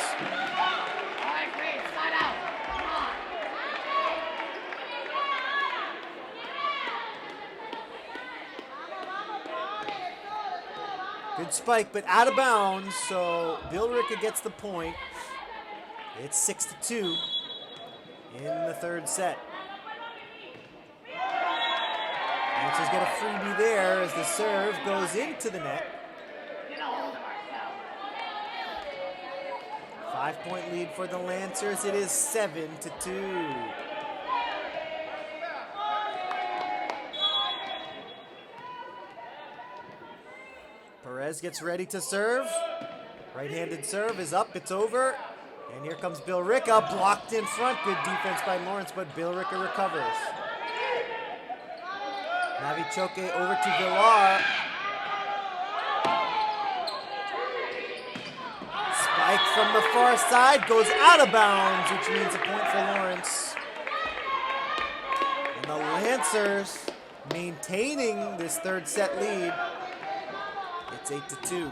Good spike, but out of bounds, so Billerica gets the point. It's 6-2 in the third set. Lancers get a freebie there as the serve goes into the net. 5-point lead for the Lancers. It is 7-2. Perez gets ready to serve. Right-handed serve is up, it's over. And here comes Billerica, blocked in front. Good defense by Lawrence, but Billerica recovers. Navichoke over to Villar. Spike from the far side, goes out of bounds, which means a point for Lawrence. And the Lancers maintaining this third set lead. It's 8-2.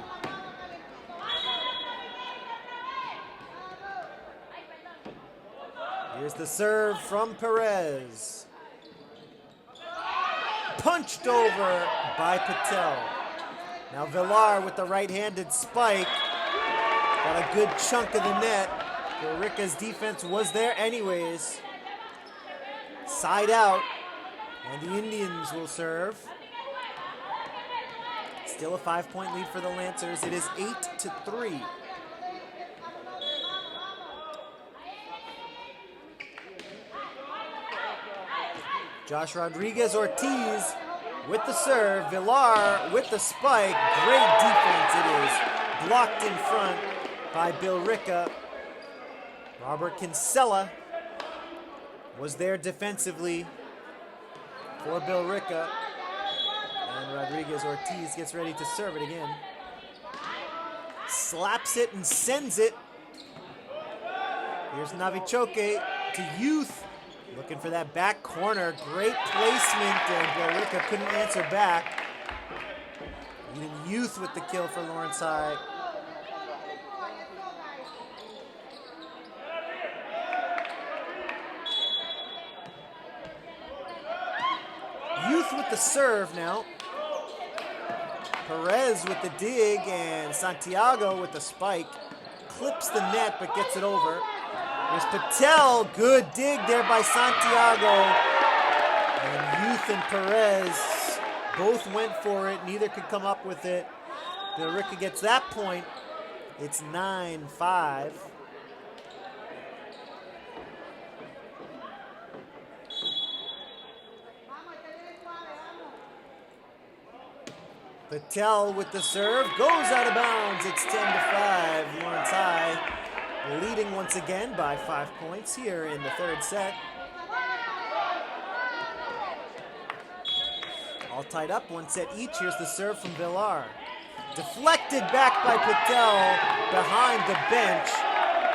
Here's the serve from Perez. Punched over by Patel. Now Villar with the right-handed spike. Got a good chunk of the net. Billerica's defense was there anyways. Side out. And the Indians will serve. Still a 5-point lead for the Lancers. It is 8-3. Josh Rodriguez Ortiz with the serve. Villar with the spike. Great defense it is. Blocked in front by Billerica. Robert Kinsella was there defensively for Billerica. And Rodriguez Ortiz gets ready to serve it again. Slaps it and sends it. Here's Navichoke to Youth. Looking for that back corner. Great placement, and Billerica couldn't answer back. Even Youth with the kill for Lawrence High. Youth with the serve now. Perez with the dig, and Santiago with the spike. Clips the net, but gets it over. There's Patel. Good dig there by Santiago. And Youth and Perez both went for it. Neither could come up with it. Billerica gets that point. It's 9-5. Patel with the serve, goes out of bounds. It's 10-5. Lawrence High leading once again by 5 points here in the third set. All tied up, 1 set each. Here's the serve from Villar. Deflected back by Patel behind the bench.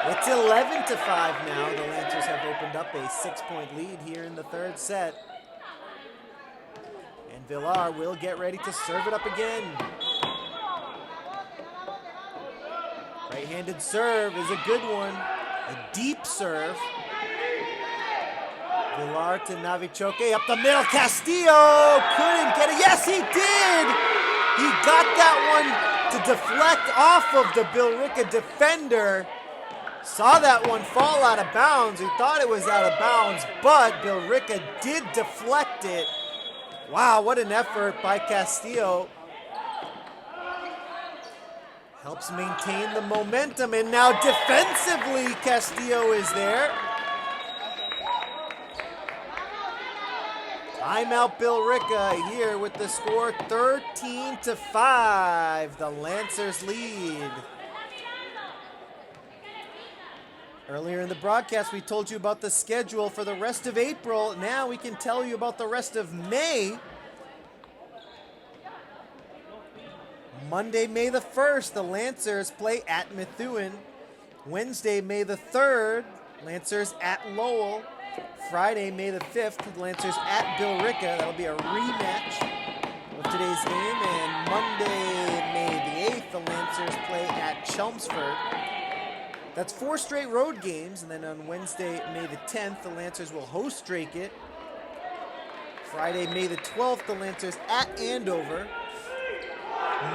It's 11-5 now. The Lancers have opened up a 6-point lead here in the third set. And Villar will get ready to serve it up again. Right-handed serve is a good one. A deep serve. Villar to Navichoke up the middle. Castillo couldn't get it. Yes, he did! He got that one to deflect off of the Billerica defender. Saw that one fall out of bounds. He thought it was out of bounds, but Billerica did deflect it. Wow, what an effort by Castillo. Helps maintain the momentum, and now defensively Castillo is there. Timeout Billerica here with the score 13-5. The Lancers lead. Earlier in the broadcast, we told you about the schedule for the rest of April. Now we can tell you about the rest of May. Monday, May the 1st, the Lancers play at Methuen. Wednesday, May the 3rd, Lancers at Lowell. Friday, May the 5th, the Lancers at Billerica. That'll be a rematch of today's game. And Monday, May the 8th, the Lancers play at Chelmsford. That's 4 straight road games. And then on Wednesday, May the 10th, the Lancers will host Drake. Friday, May the 12th, the Lancers at Andover.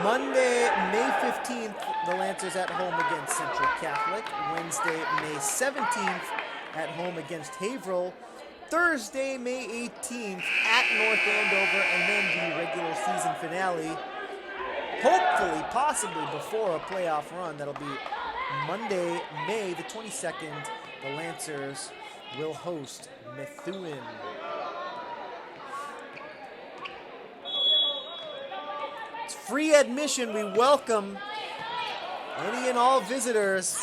Monday, May 15th, the Lancers at home against Central Catholic. Wednesday, May 17th, at home against Haverhill. Thursday, May 18th, at North Andover, and then the regular season finale. Hopefully, possibly before a playoff run. That'll be Monday, May the 22nd. The Lancers will host Methuen. Free admission. We welcome any and all visitors,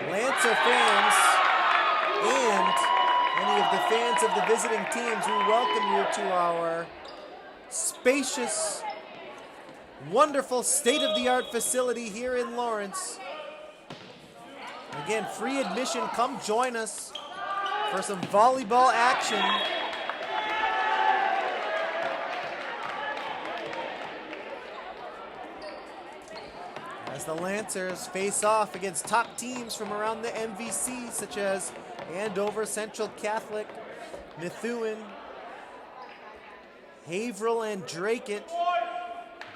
Lancer fans, and any of the fans of the visiting teams. We welcome you to our spacious, wonderful, state-of-the-art facility here in Lawrence. Again, free admission. Come join us for some volleyball action. As the Lancers face off against top teams from around the MVC, such as Andover, Central Catholic, Methuen, Haverhill, and Drake.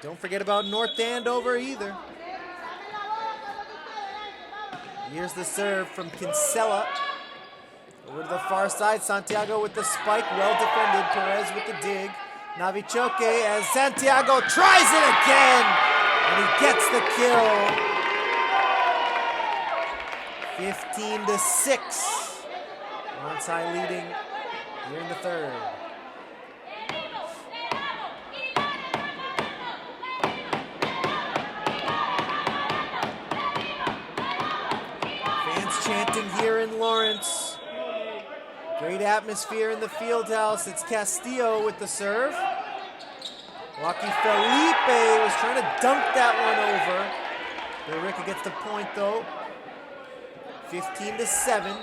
Don't forget about North Andover either. Here's the serve from Kinsella. Over to the far side, Santiago with the spike, well defended. Perez with the dig. Navichoke as Santiago tries it again. And he gets the kill. 15-6. Lawrence High leading here in the third. chanting here in Lawrence. Great atmosphere in the field house. It's Castillo with the serve. Lucky Felipe was trying to dunk that one over. Billerica gets the point though. 15-7.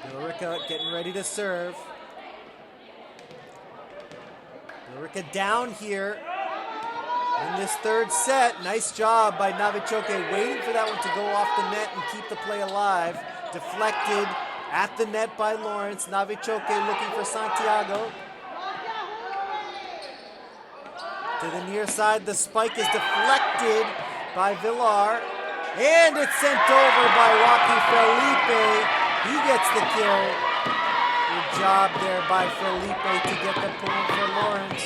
Billerica getting ready to serve. Billerica down here in this third set. Nice job by Navichoke waiting for that one to go off the net and keep the play alive. Deflected at the net by Lawrence. Navichoke looking for Santiago. To the near side, the spike is deflected by Villar. And it's sent over by Joaquin Felipe. He gets the kill. Good job there by Felipe to get the point for Lawrence.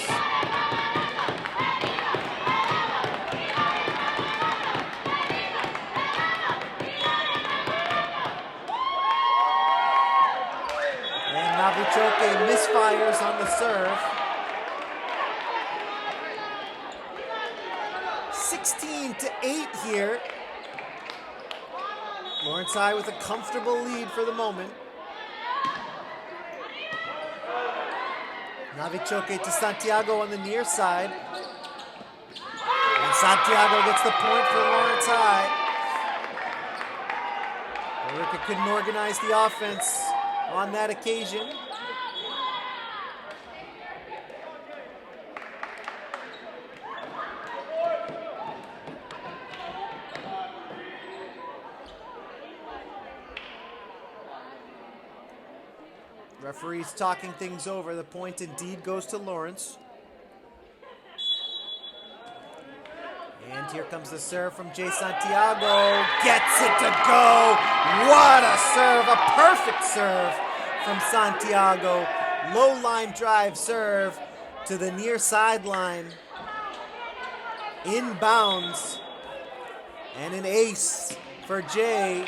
And Navichoke misfires on the serve. 16-8 here. Lawrence High with a comfortable lead for the moment. Navichoke to Santiago on the near side. And Santiago gets the point for Lawrence High. Billerica couldn't organize the offense on that occasion. Referee's talking things over. The point indeed goes to Lawrence. And here comes the serve from Jay Santiago. Gets it to go. What a serve. A perfect serve from Santiago. Low line drive serve to the near sideline. Inbounds. And an ace for Jay.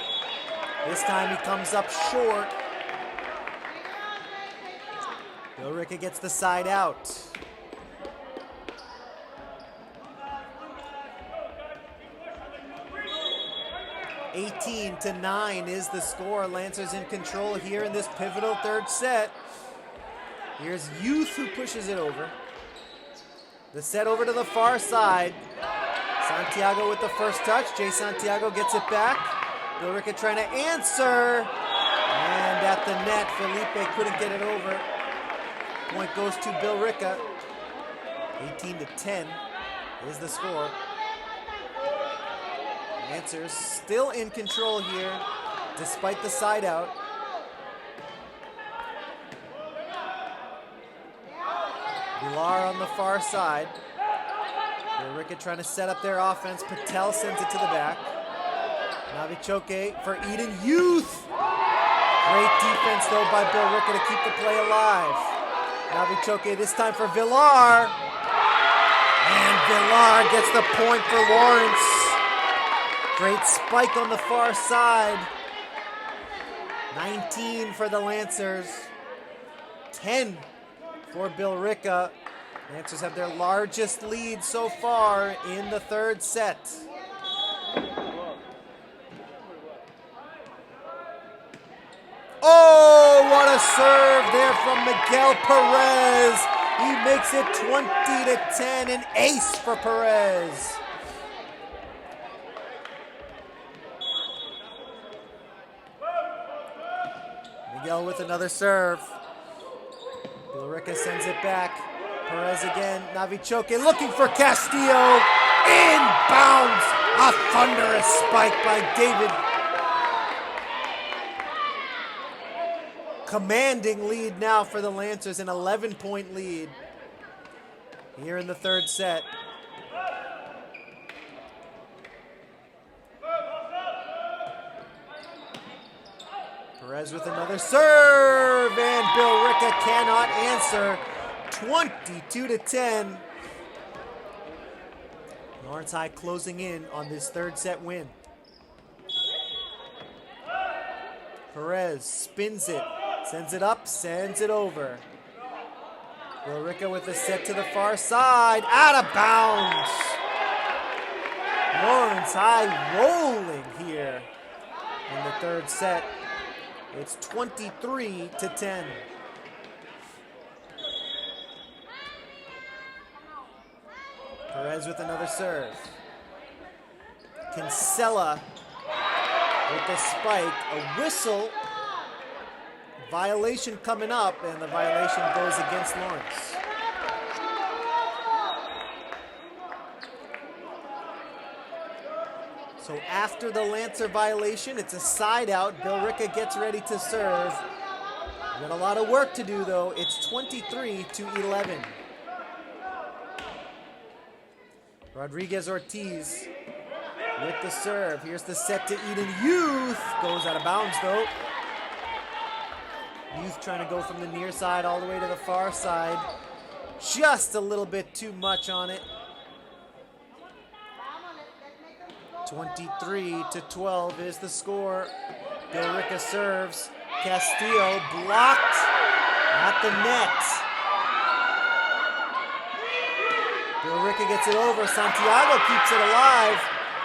This time he comes up short. Billerica gets the side out. (18-9) is the score. Lancers in control here in this pivotal third set. Here's Youth who pushes it over. The set over to the far side. Santiago with the first touch. Jay Santiago gets it back. Billerica trying to answer. And at the net, Felipe couldn't get it over. Point goes to Billerica. 18-10 is the score. Lancers still in control here, despite the side out. Villar on the far side. Billerica trying to set up their offense. Patel sends it to the back. Navichoke for Eden Youth. Great defense though by Billerica to keep the play alive. Navichoke this time for Villar. And Villar gets the point for Lawrence. Great spike on the far side. 19 for the Lancers. 10 for Billerica. Lancers have their largest lead so far in the third set. Oh, what a serve there from Miguel Perez. He makes it 20-10, an ace for Perez. Miguel with another serve. Billerica sends it back. Perez again. Navichoke looking for Castillo. Inbounds. A thunderous spike by David. Commanding lead now for the Lancers, an 11-point lead here in the third set. Perez with another serve, and Billerica cannot answer. 22-10. Lawrence High closing in on this third set win. Perez spins it, sends it up, sends it over. Billerica with a set to the far side, out of bounds. Lawrence High rolling here in the third set. It's 23-10. Perez with another serve. Kinsella with the spike, a whistle. Violation coming up, and the violation goes against Lawrence. So after the Lancer violation, it's a side out. Billerica gets ready to serve. Got a lot of work to do though. It's 23-11. Rodriguez Ortiz with the serve. Here's the set to Eden Youth. Goes out of bounds though. Youth trying to go from the near side all the way to the far side. Just a little bit too much on it. 23-12 is the score. Billerica serves. Castillo blocked at the net. Billerica gets it over. Santiago keeps it alive,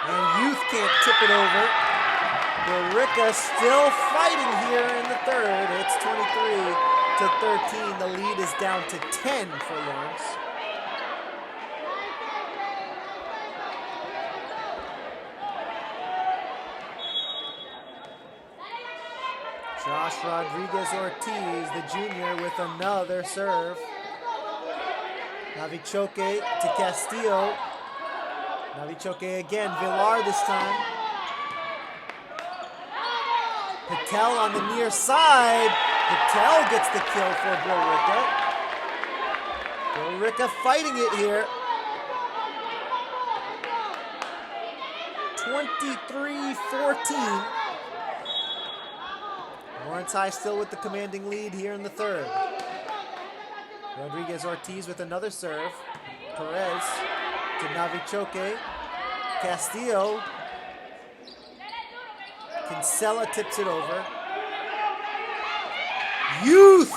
and Youth can't tip it over. Billerica still fighting here in the third. It's 23-13. The lead is down to 10 for Lawrence. Josh Rodriguez Ortiz, the junior, with another serve. Navichoke to Castillo. Navichoke again, Villar this time. Patel on the near side. Patel gets the kill for Billerica. Billerica fighting it here. 23-14. Lawrence High still with the commanding lead here in the third. Rodriguez Ortiz with another serve. Perez to Navichoke. Castillo. Kinsella tips it over. Youth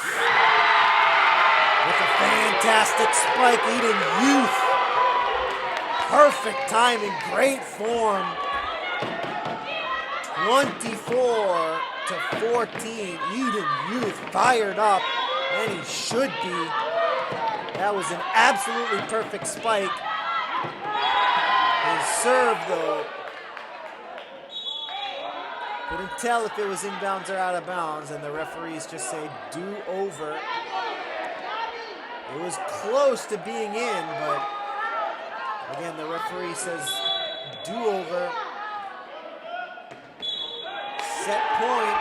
with a fantastic spike. Eden Youth. Perfect timing, great form. 24-14. Eden Youth fired up, and he should be. That was an absolutely perfect spike. His serve, though, couldn't tell if it was inbounds or out of bounds, and the referees just say do over. It was close to being in, but again, the referee says do over. Set point,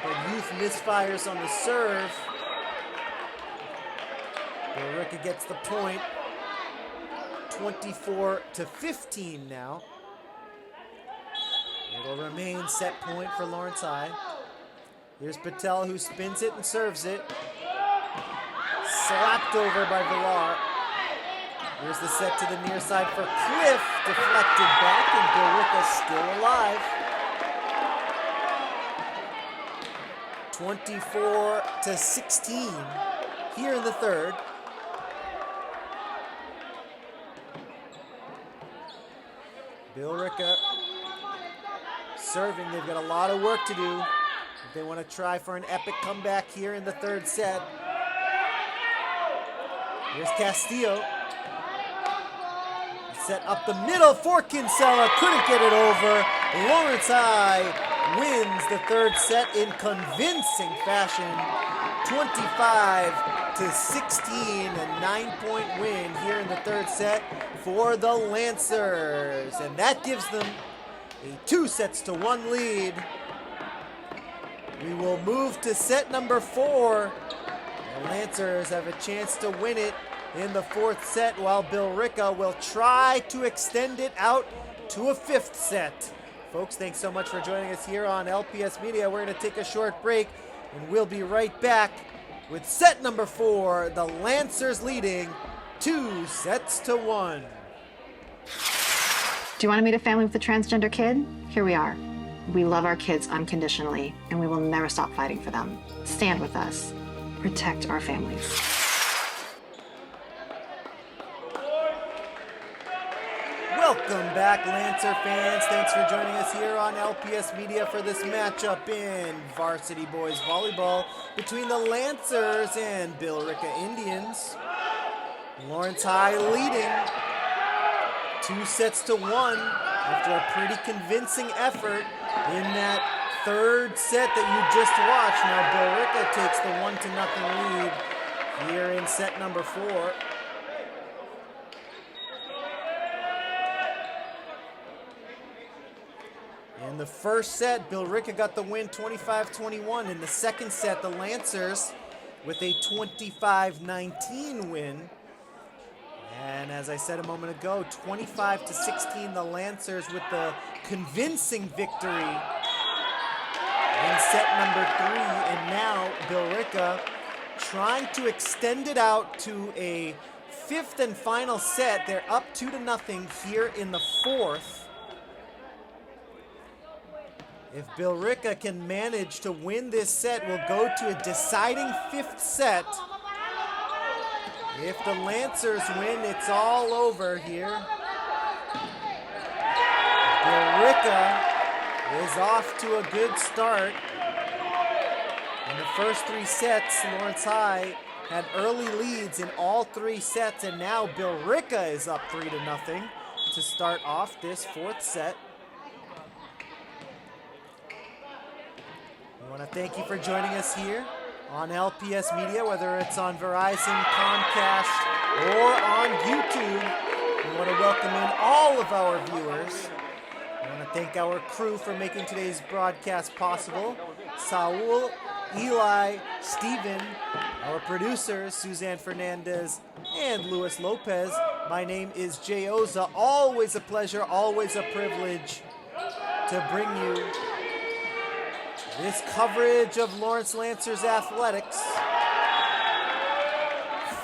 but Youth misfires on the serve. Billerica gets the point. 24-15 now. It'll remain set point for Lawrence High. Here's Patel, who spins it and serves it. Slapped over by Villar. Here's the set to the near side for Cliff. Deflected back, and Billerica still alive. 24-16 here in the third. Billerica serving. They've got a lot of work to do if they want to try for an epic comeback here in the third set. Here's Castillo. Set up the middle for Kinsella. Couldn't get it over. Lawrence High wins the third set in convincing fashion. 25-16, a 9-point win here in the third set for the Lancers. And that gives them a 2-1 lead. We will move to set number 4. The Lancers have a chance to win it in the fourth set, while Billerica will try to extend it out to a 5th set. Folks, thanks so much for joining us here on LPS Media. We're going to take a short break, and we'll be right back with set number 4, the Lancers leading 2-1.
Do you want to meet a family with a transgender kid? Here we are. We love our kids unconditionally, and we will never stop fighting for them. Stand with us. Protect our families.
Welcome back, Lancer fans. Thanks for joining us here on LPS Media for this matchup in Varsity Boys Volleyball between the Lancers and Billerica Indians. Lawrence High leading 2-1 after a pretty convincing effort in that third set that you just watched. Now Billerica takes the 1-0 lead here in set number 4. In the first set, Billerica got the win 25-21. In the second set, the Lancers with a 25-19 win. And as I said a moment ago, 25-16, the Lancers with the convincing victory in set number 3. And now Billerica trying to extend it out to a fifth and final set. They're up 2-0 here in the fourth. If Billerica can manage to win this set, we'll go to a deciding fifth set. If the Lancers win, it's all over here. Billerica is off to a good start. In the first 3 sets, Lawrence High had early leads in all 3 sets, and now Billerica is up 3-0 to start off this fourth set. I want to thank you for joining us here on LPS Media, whether it's on Verizon, Comcast, or on YouTube. We want to welcome in all of our viewers. I want to thank our crew for making today's broadcast possible. Saul, Eli, Steven, our producers, Suzanne Fernandez, and Luis Lopez. My name is Jay Oza. Always a pleasure, always a privilege to bring you this coverage of Lawrence Lancers athletics.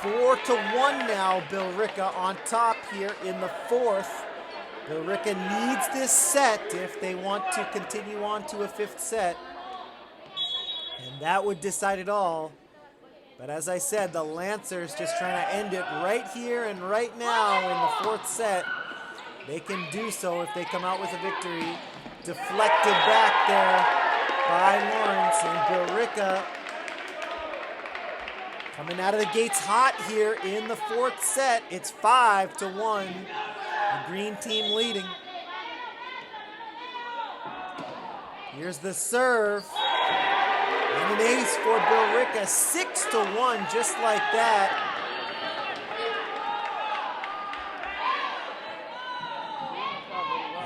4-1 now, Billerica on top here in the fourth. Billerica needs this set if they want to continue on to a fifth set. And that would decide it all. But as I said, the Lancers just trying to end it right here and right now in the fourth set. They can do so if they come out with a victory. Deflected back there by Lawrence, and Billerica coming out of the gates hot here in the fourth set. It's 5-1. The green team leading. Here's the serve. And an ace for Billerica. 6-1, just like that.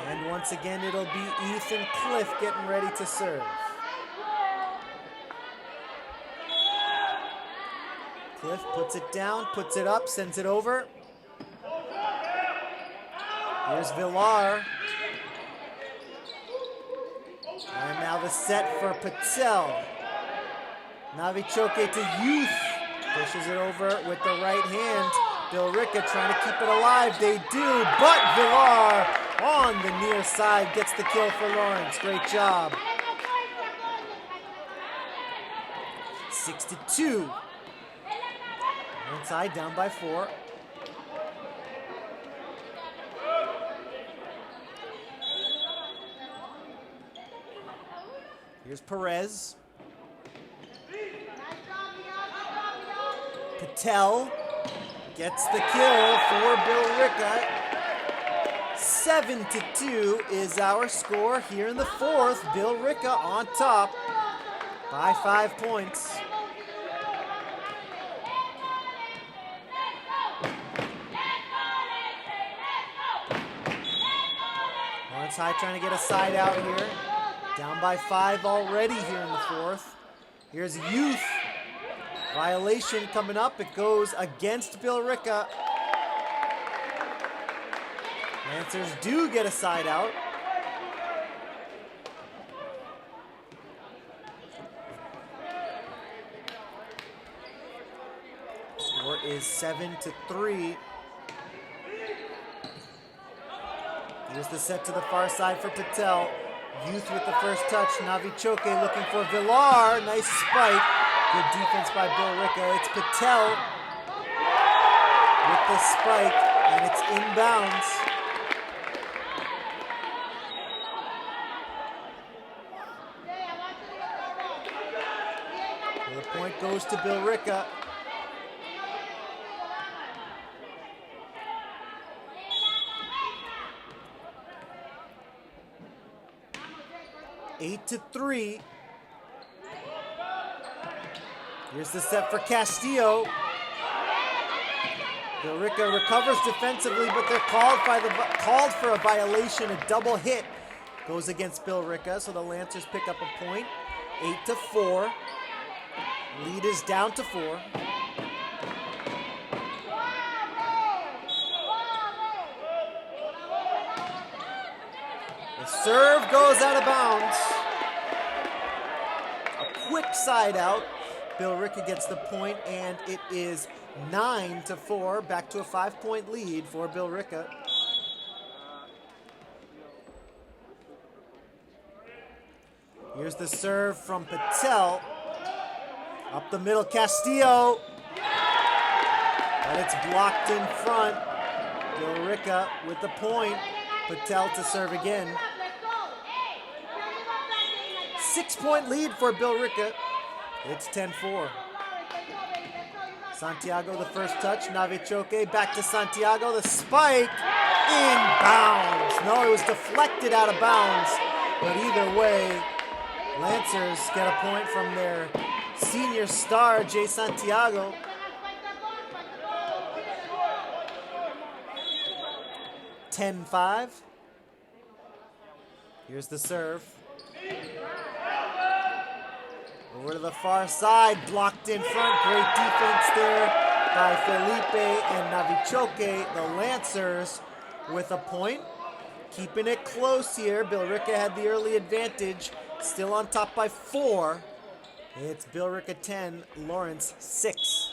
And once again, it'll be Ethan Cliff getting ready to serve. Cliff puts it down, puts it up, sends it over. Here's Villar. And now the set for Patel. Navichoke to Youth. Pushes it over with the right hand. Billerica trying to keep it alive. They do, but Villar on the near side gets the kill for Lawrence. Great job. 6-2. Inside, down by 4. Here's Perez. Patel gets the kill for Billerica. 7-2 is our score here in the fourth. Billerica on top by 5 points. Lawrence High trying to get a side out here. Down by 5 already here in the fourth. Here's Youth. Violation coming up. It goes against Billerica. Lancers do get a side out. Score is 7-3. Here's the set to the far side for Patel. Youth with the first touch. Navichoke looking for Villar. Nice spike. Good defense by Billerica. It's Patel with the spike, and it's inbounds. Point goes to Billerica. Eight to 3. Here's the set for Castillo. Billerica recovers defensively, but they're called for a violation. A double hit goes against Billerica, so the Lancers pick up a point. 8 to 4. Lead is down to 4. The serve goes out of bounds. A quick side out. Billerica gets the point, and it is 9 to 4. Back to a 5-point lead for Billerica. Here's the serve from Patel. Up the middle, Castillo. But it's blocked in front. Billerica with the point. Patel to serve again. 6-point lead for Billerica. It's 10-4. Santiago the first touch. Navichoke back to Santiago. The spike in bounds. No, it was deflected out of bounds. But either way, Lancers get a point from their senior star, Jay Santiago. (10-5). Here's the serve. Over to the far side, blocked in front. Great defense there by Felipe and Navichoke. The Lancers with a point. Keeping it close here. Billerica had the early advantage. Still on top by 4. It's Billerica 10, Lawrence 6.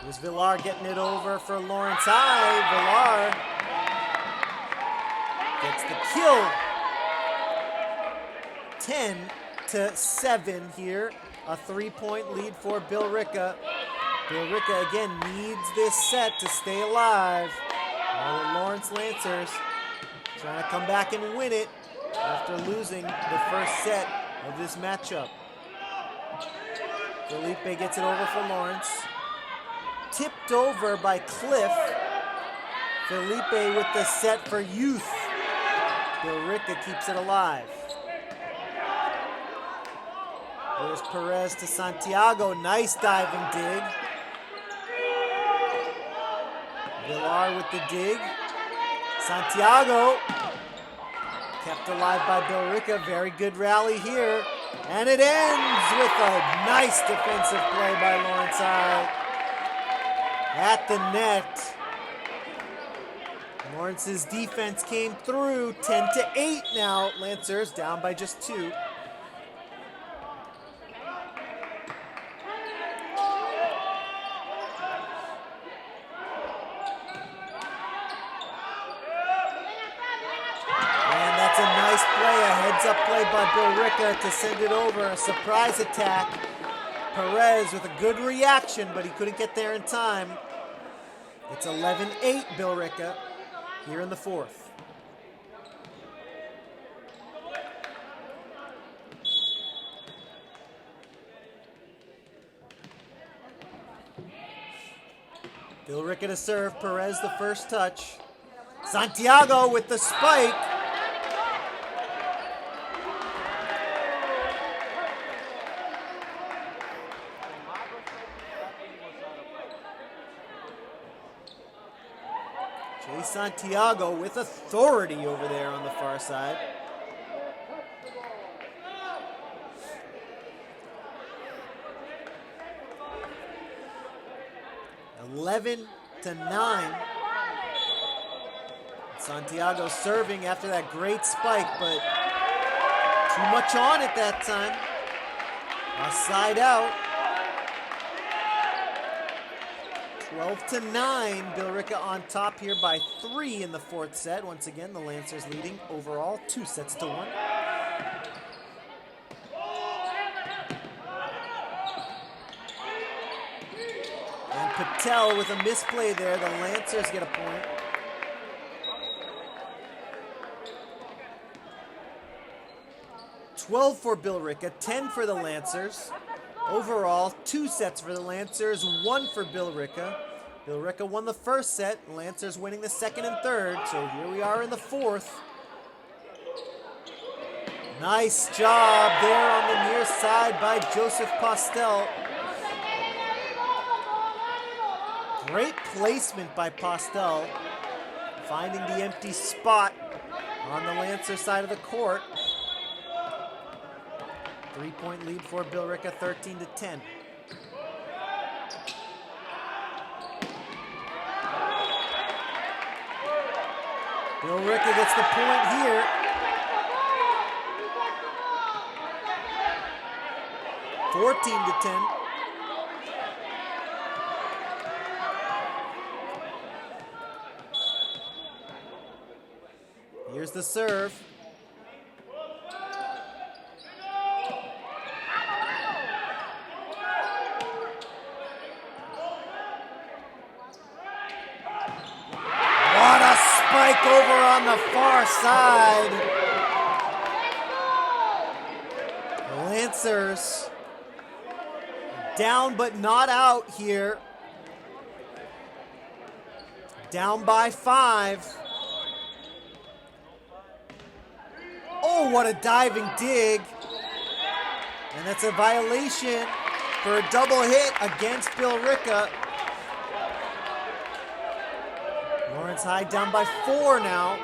Here's Villar getting it over for Lawrence High. Villar gets the kill. 10-7 here. A 3-point lead for Billerica. Billerica again needs this set to stay alive. While the Lawrence Lancers trying to come back and win it after losing the first set of this matchup. Felipe gets it over for Lawrence. Tipped over by Cliff. Felipe with the set for Youth. Billerica keeps it alive. There's Perez to Santiago. Nice diving dig. Villar with the dig. Santiago kept alive by Billerica. Very good rally here. And it ends with a nice defensive play by Lawrence High at the net. Lawrence's defense came through. 10-8 now. Lancers down by just 2. Heads-up play by Billerica to send it over. A surprise attack. Perez with a good reaction, but he couldn't get there in time. It's 11-8 Billerica here in the 4th. Billerica to serve. Perez the first touch. Santiago with the spike. Santiago with authority over there on the far side. (11-9). Santiago serving after that great spike, but too much on it that time. A side out. 12-9, Billerica on top here by 3 in the 4th set. Once again, the Lancers leading overall 2-1. And Patel with a misplay there. The Lancers get a point. 12 for Billerica, 10 for the Lancers. Overall, 2 sets for the Lancers, 1 for Billerica. Billerica won the first set, Lancers winning the second and third, so here we are in the fourth. Nice job there on the near side by Joseph Postel. Great placement by Postel, finding the empty spot on the Lancer side of the court. 3-point lead for Billerica, 13-10. Billerica gets the point here. (14-10). Here's the serve. What a spike over on the far side. The Lancers down but not out here. Down by 5. Oh, what a diving dig. And that's a violation for a double hit against Billerica. Lawrence High down by 4 now.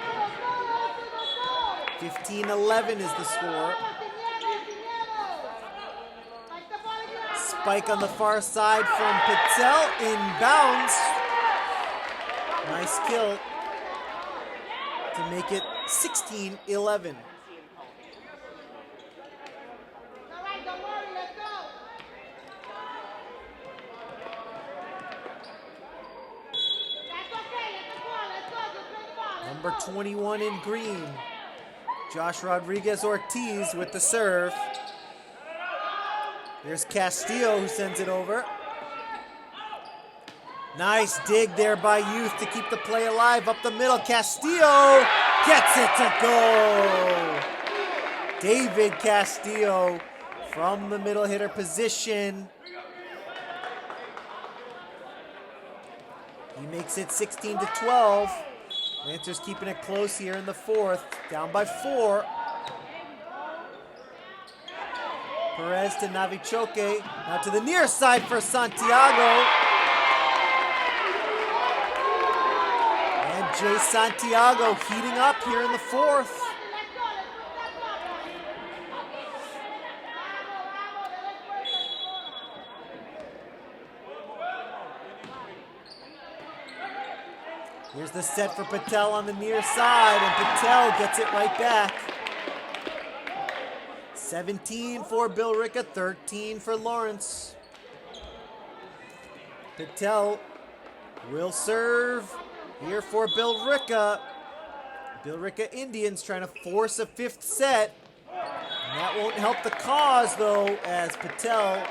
15-11 is the score. Spike on the far side from Patel, inbounds. Nice kill to make it 16-11. Number 21 in green, Josh Rodriguez-Ortiz with the serve. There's Castillo who sends it over. Nice dig there by Youth to keep the play alive up the middle. Castillo gets it to go. David Castillo from the middle hitter position. He makes it 16-12. Lancers keeping it close here in the fourth. Down by 4. Perez to Navichoke. Now to the near side for Santiago. And Jay Santiago heating up here in the fourth. Here's the set for Patel on the near side, and Patel gets it right back. 17 for Billerica, 13 for Lawrence. Patel will serve here for Billerica. Billerica Indians trying to force a 5th set. And that won't help the cause, though, as Patel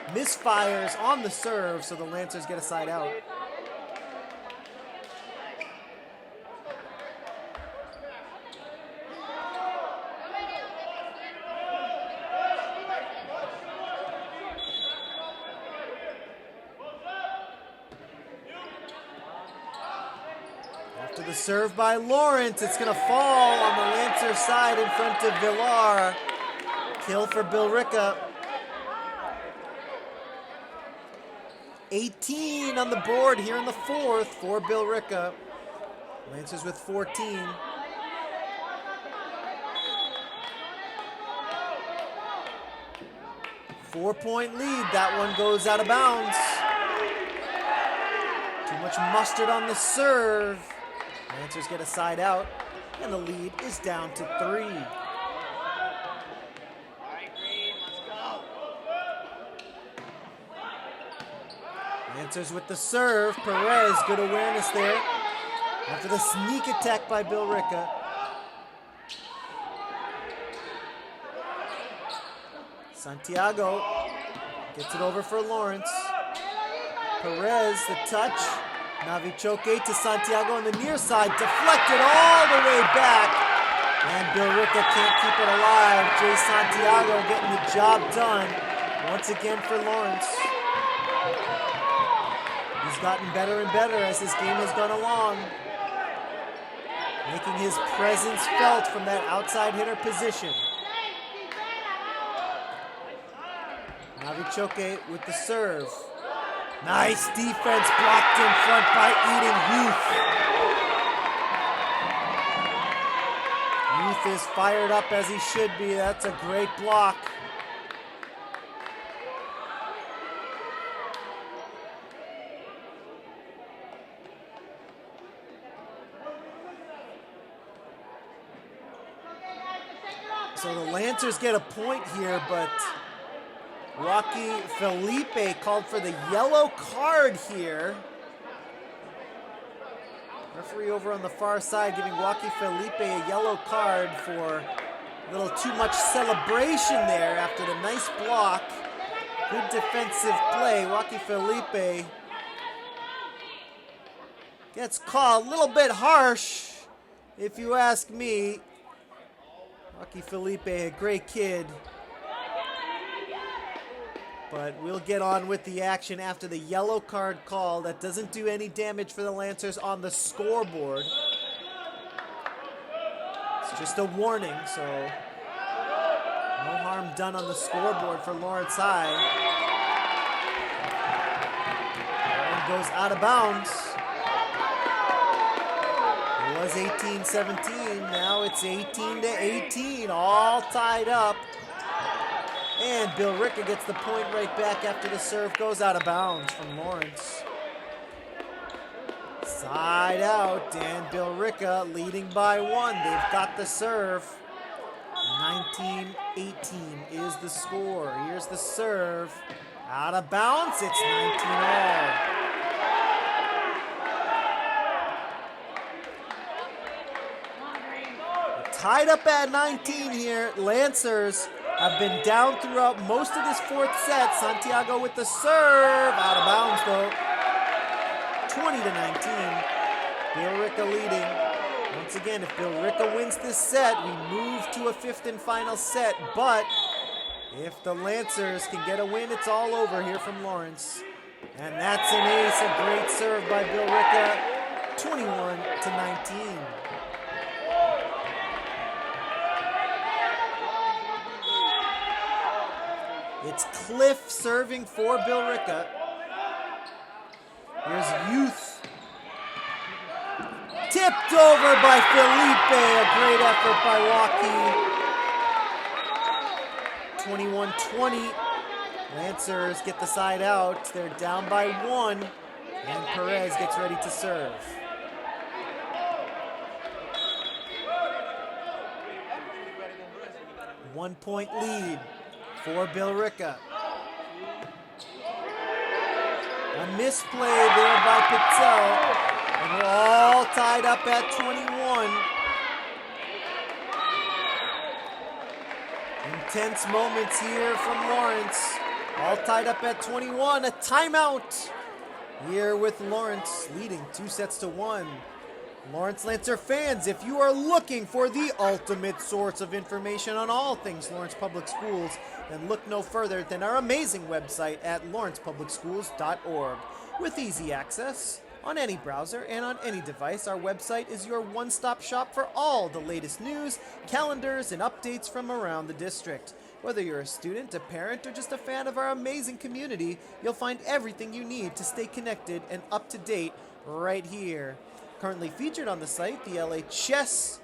misfires on the serve, so the Lancers get a side out. After the serve by Lawrence, it's going to fall on the Lancer side in front of Villar. Kill for Billerica. 18 on the board here in the fourth for Billerica. Lancers with 14. Four-point lead. That one goes out of bounds. Too much mustard on the serve. Lancers get a side out, and the lead is down to 3. Lancers with the serve. Perez, good awareness there. After the sneak attack by Billerica. Santiago gets it over for Lawrence. Perez, the touch. Navichoke to Santiago on the near side, deflected all the way back And Billerica can't keep it alive. Jay Santiago getting the job done once again for Lawrence. He's gotten better and better as this game has gone along, making his presence felt from that outside hitter position. Navichoke with the serve. Nice defense blocked in front by Eden Youth. Youth is fired up as he should be. That's a great block. So the Lancers get a point here, but Rocky Felipe called for the yellow card here. Referee over on the far side giving Rocky Felipe a yellow card for a little too much celebration there after the nice block. Good defensive play. Rocky Felipe gets called a little bit harsh, if you ask me. Rocky Felipe, a great kid. But we'll get on with the action after the yellow card call. That doesn't do any damage for the Lancers on the scoreboard. It's just a warning, so no harm done on the scoreboard for Lawrence High. That one goes out of bounds. It was 18-17, now it's 18-18, all tied up. And Billerica gets the point right back after the serve goes out of bounds from Lawrence. Side out, and Billerica leading by one. They've got the serve. 19-18 is the score. Here's the serve. Out of bounds, it's 19-all. Tied up at 19 here. Lancers have been down throughout most of this fourth set. Santiago with the serve. Out of bounds though. 20-19. Billerica leading. Once again, if Billerica wins this set, we move to a fifth and final set. But if the Lancers can get a win, it's all over here from Lawrence. And that's an ace. A great serve by Billerica. 21-19. It's Cliff serving for Billerica. Here's Youth. Tipped over by Felipe. A great effort by Rocky. 21-20. Lancers get the side out. They're down by one. And Perez gets ready to serve. One-point lead for Billerica. A misplay there by Patel. And we're all tied up at 21. Intense moments here from Lawrence. All tied up at 21. A timeout here with Lawrence leading 2-1. Lawrence Lancer fans, if you are looking for the ultimate source of information on all things Lawrence Public Schools, then look no further than our amazing website at lawrencepublicschools.org. With easy access on any browser and on any device, our website is your one-stop shop for all the latest news, calendars, and updates from around the district. Whether you're a student, a parent, or just a fan of our amazing community, you'll find everything you need to stay connected and up to date right here. Currently featured on the site, the LHS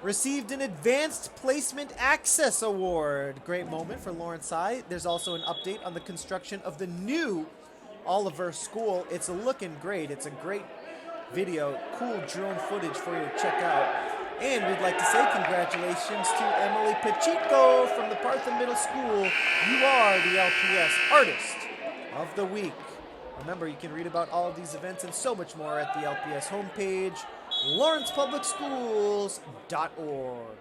received an Advanced Placement Access Award. Great moment for Lawrence High. There's also an update on the construction of the new Oliver School. It's looking great. It's a great video, cool drone footage for you to check out. And we'd like to say congratulations to Emily Pacheco from the Partha Middle School. You are the LPS Artist of the Week. Remember, you can read about all of these events and so much more at the LPS homepage, lawrencepublicschools.org.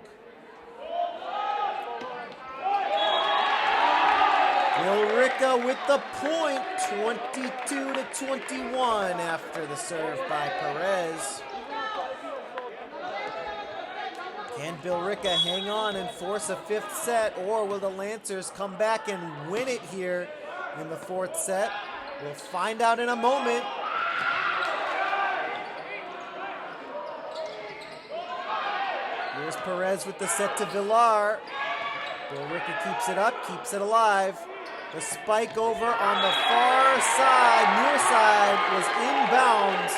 Billerica with the point, 22-21 after the serve by Perez. Can Billerica hang on and force a fifth set, or will the Lancers come back and win it here in the fourth set? We'll find out in a moment. Here's Perez with the set to Villar. Billerica keeps it up, keeps it alive. The spike over on the far side, near side, was inbounds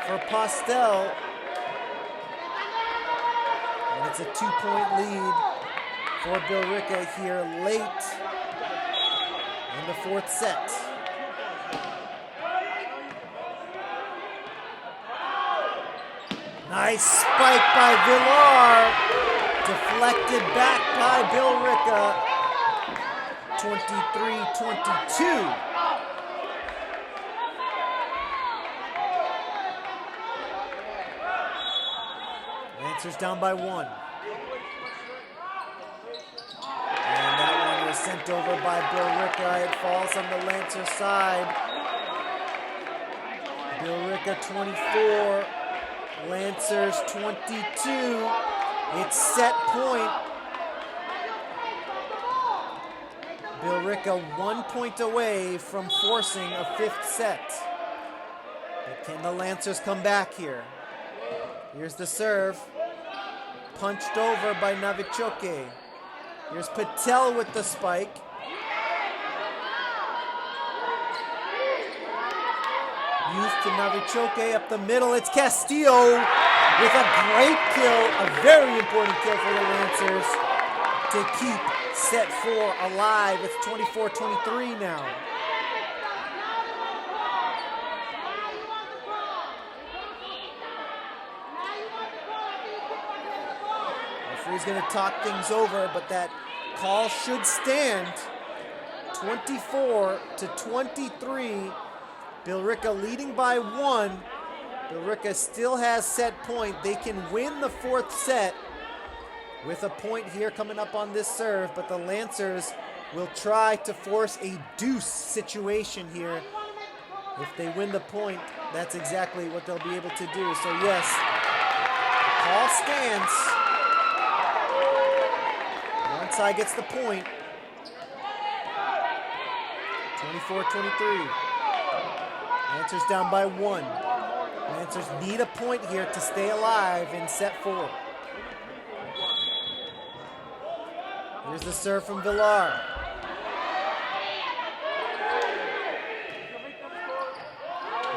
for Postel. And it's a 2-point lead for Billerica here late in the fourth set. Nice spike by Villar. Deflected back by Billerica. 23-22. Lancers down by 1. And that one was sent over by Billerica. It falls on the Lancer side. Billerica 24, Lancers 22. It's set point. Billerica 1 point away from forcing a fifth set. But can the Lancers come back here? Here's the serve. Punched over by Navichoke. Here's Patel with the spike. Youth to Navichoke up the middle. It's Castillo with a great kill, a very important kill for the Lancers to keep set 4 alive. It's 24-23 now. Referee's going to talk things over, but that call should stand. 24-23. Billerica leading by 1. Billerica still has set point. They can win the fourth set with a point here coming up on this serve, but the Lancers will try to force a deuce situation here. If they win the point, that's exactly what they'll be able to do. So yes, the call stands. One side gets the point. 24-23. Lancers down by 1. Lancers need a point here to stay alive in set 4. Here's the serve from Villar.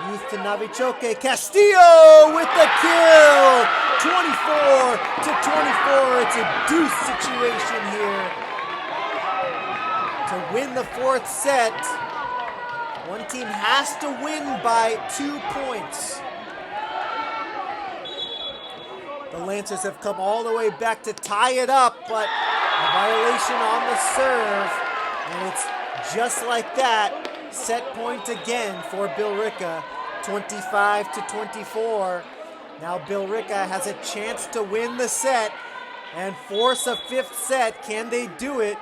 Youth to Navichoke. Castillo with the kill! 24-24. It's a deuce situation here to win the fourth set. One team has to win by 2 points. The Lancers have come all the way back to tie it up, but a violation on the serve, and it's just like that. Set point again for Billerica, 25-24. Now Billerica has a chance to win the set and force a fifth set. Can they do it,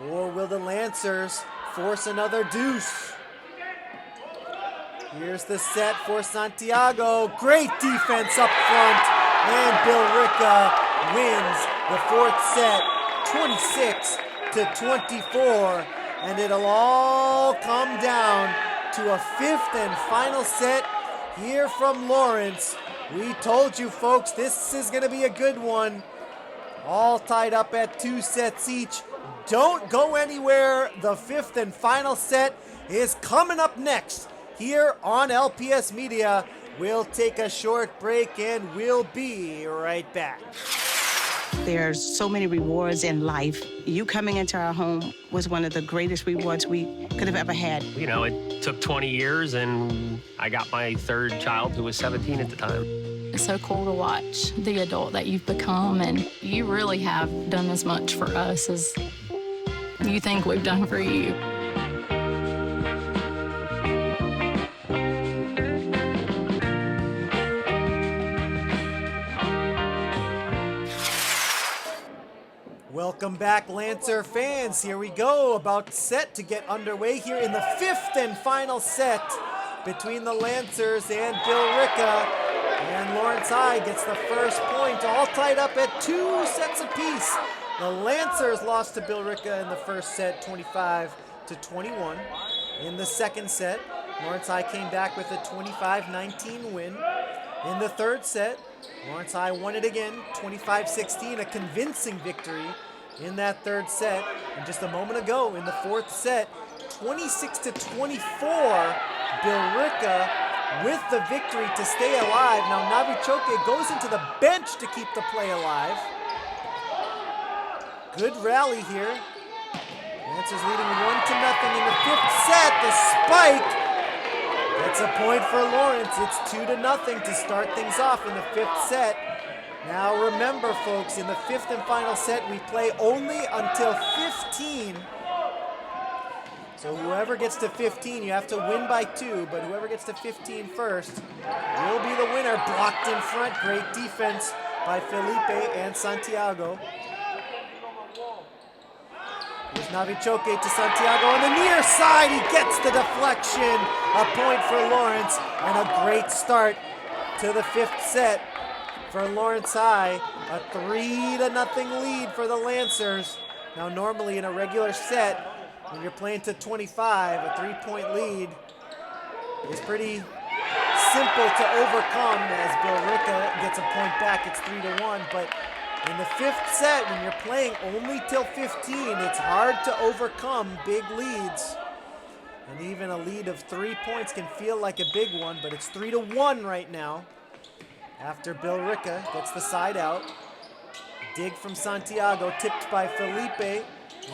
or will the Lancers force another deuce? Here's the set for Santiago. Great defense up front, and Billerica wins the fourth set, 26-24, and it'll all come down to a fifth and final set here from Lawrence. We told you folks, this is going to be a good one. All tied up at 2 sets each. Don't go anywhere. The fifth and final set is coming up next here on LPS Media. We'll take a short break and we'll be right back.
There's so many rewards in life. You coming into our home was one of the greatest rewards we could have ever had.
You know, it took 20 years and I got my third child who was 17 at the time.
It's so cool to watch the adult that you've become, and you really have done as much for us as you think we've done for you.
Welcome back, Lancer fans. Here we go, about set to get underway here in the fifth and final set between the Lancers and Billerica. And Lawrence High gets the first point, all tied up at 2 sets apiece. The Lancers lost to Billerica in the first set, 25-21. In the second set, Lawrence High came back with a 25-19 win. In the third set, Lawrence High won it again, 25-16, a convincing victory in that third set. And just a moment ago, in the fourth set, 26-24, Billerica with the victory to stay alive. Now Navichoke goes into the bench to keep the play alive. Good rally here. Lancers leading 1-0 in the fifth set. The spike. That's a point for Lawrence. It's 2-0 to start things off in the fifth set. Now remember, folks, in the fifth and final set, we play only until 15. So whoever gets to 15, you have to win by 2, but whoever gets to 15 first will be the winner. Blocked in front. Great defense by Felipe and Santiago. Here's Navichoke to Santiago on the near side. He gets the deflection. A point for Lawrence and a great start to the fifth set for Lawrence High. A 3-0 lead for the Lancers. Now normally in a regular set, when you're playing to 25, a 3-point lead is pretty simple to overcome as Billerica gets a point back. It's 3-1, but in the fifth set, when you're playing only till 15, it's hard to overcome big leads. And even a lead of 3 points can feel like a big one, but it's 3-1 right now. After Billerica gets the side out. Dig from Santiago, tipped by Felipe.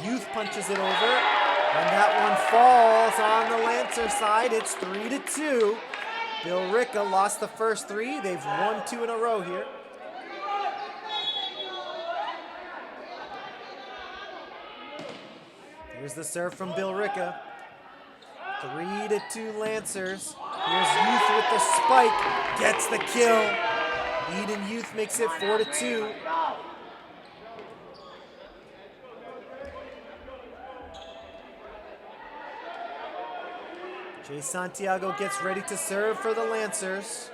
Youth punches it over, and that one falls on the Lancer side. It's 3-2. Billerica lost the first 3. They've won 2 in a row here. Here's the serve from Billerica. 3-2 Lancers. Here's Youth with the spike. Gets the kill. Eden Youth makes it 4-2. Jay Santiago gets ready to serve for the Lancers.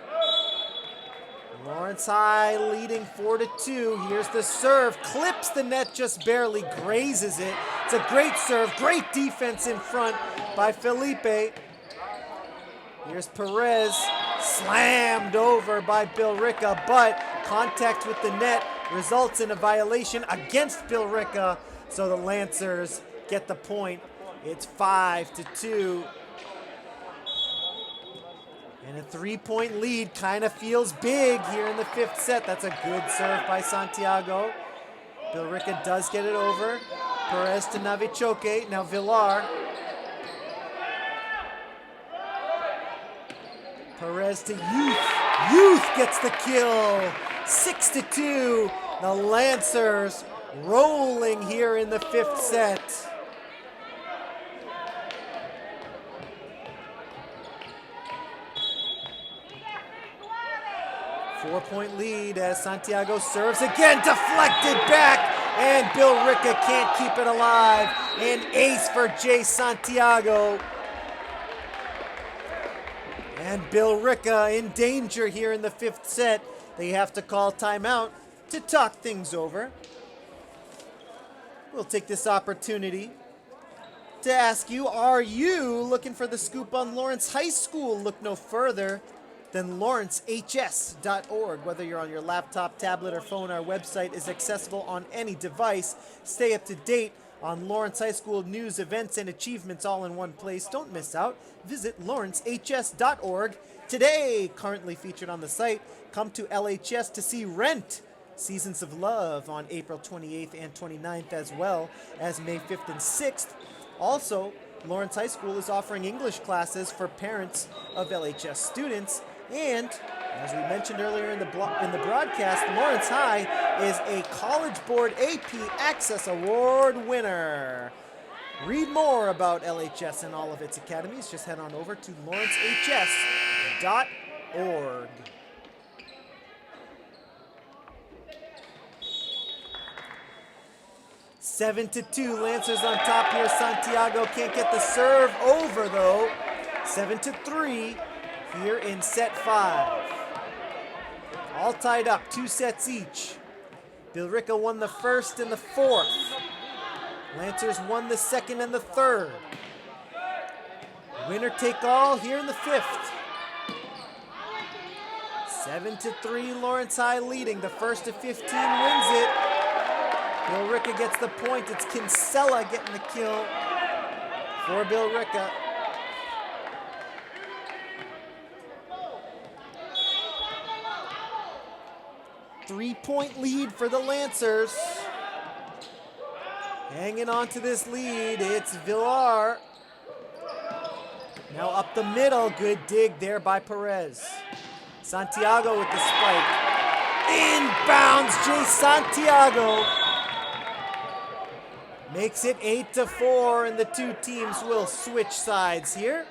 Lawrence High leading 4-2. Here's the serve. Clips the net just barely, grazes it. It's a great serve. Great defense in front by Felipe. Here's Perez. Slammed over by Billerica, but contact with the net results in a violation against Billerica. So the Lancers get the point. It's 5-2. And a 3-point lead kind of feels big here in the fifth set. That's a good serve by Santiago. Billerica does get it over. Perez to Navichoke. Now Villar. Perez to Youth. Youth gets the kill. 6-2. The Lancers rolling here in the fifth set. Four-point lead as Santiago serves again, deflected back, and Billerica can't keep it alive. An ace for Jay Santiago. And Billerica in danger here in the fifth set. They have to call timeout to talk things over. We'll take this opportunity to ask you, are you looking for the scoop on Lawrence High School? Look no further than lawrence-hs.org. Whether you're on your laptop, tablet, or phone, our website is accessible on any device. Stay up to date on Lawrence High School news, events, and achievements all in one place. Don't miss out. Visit lawrence-hs.org today. Currently featured on the site, come to LHS to see Rent, Seasons of Love on April 28th and 29th, as well as May 5th and 6th. Also, Lawrence High School is offering English classes for parents of LHS students. And as we mentioned earlier in the broadcast, Lawrence High is a College Board AP Access Award winner. Read more about LHS and all of its academies. Just head on over to lawrence-hs.org. Seven to 2, Lancers on top here. Santiago can't get the serve over though. 7-3 here in set 5. All tied up, 2 sets each. Billerica won the first and the fourth. Lancers won the second and the third. Winner take all here in the fifth. 7-3, Lawrence High leading. The first to 15 wins it. Billerica gets the point. It's Kinsella getting the kill for Billerica. Three-point lead for the Lancers. Hanging on to this lead, it's Villar. Now up the middle, good dig there by Perez. Santiago with the spike. Inbounds, Jay Santiago. Makes it 8-4, and the two teams will switch sides here.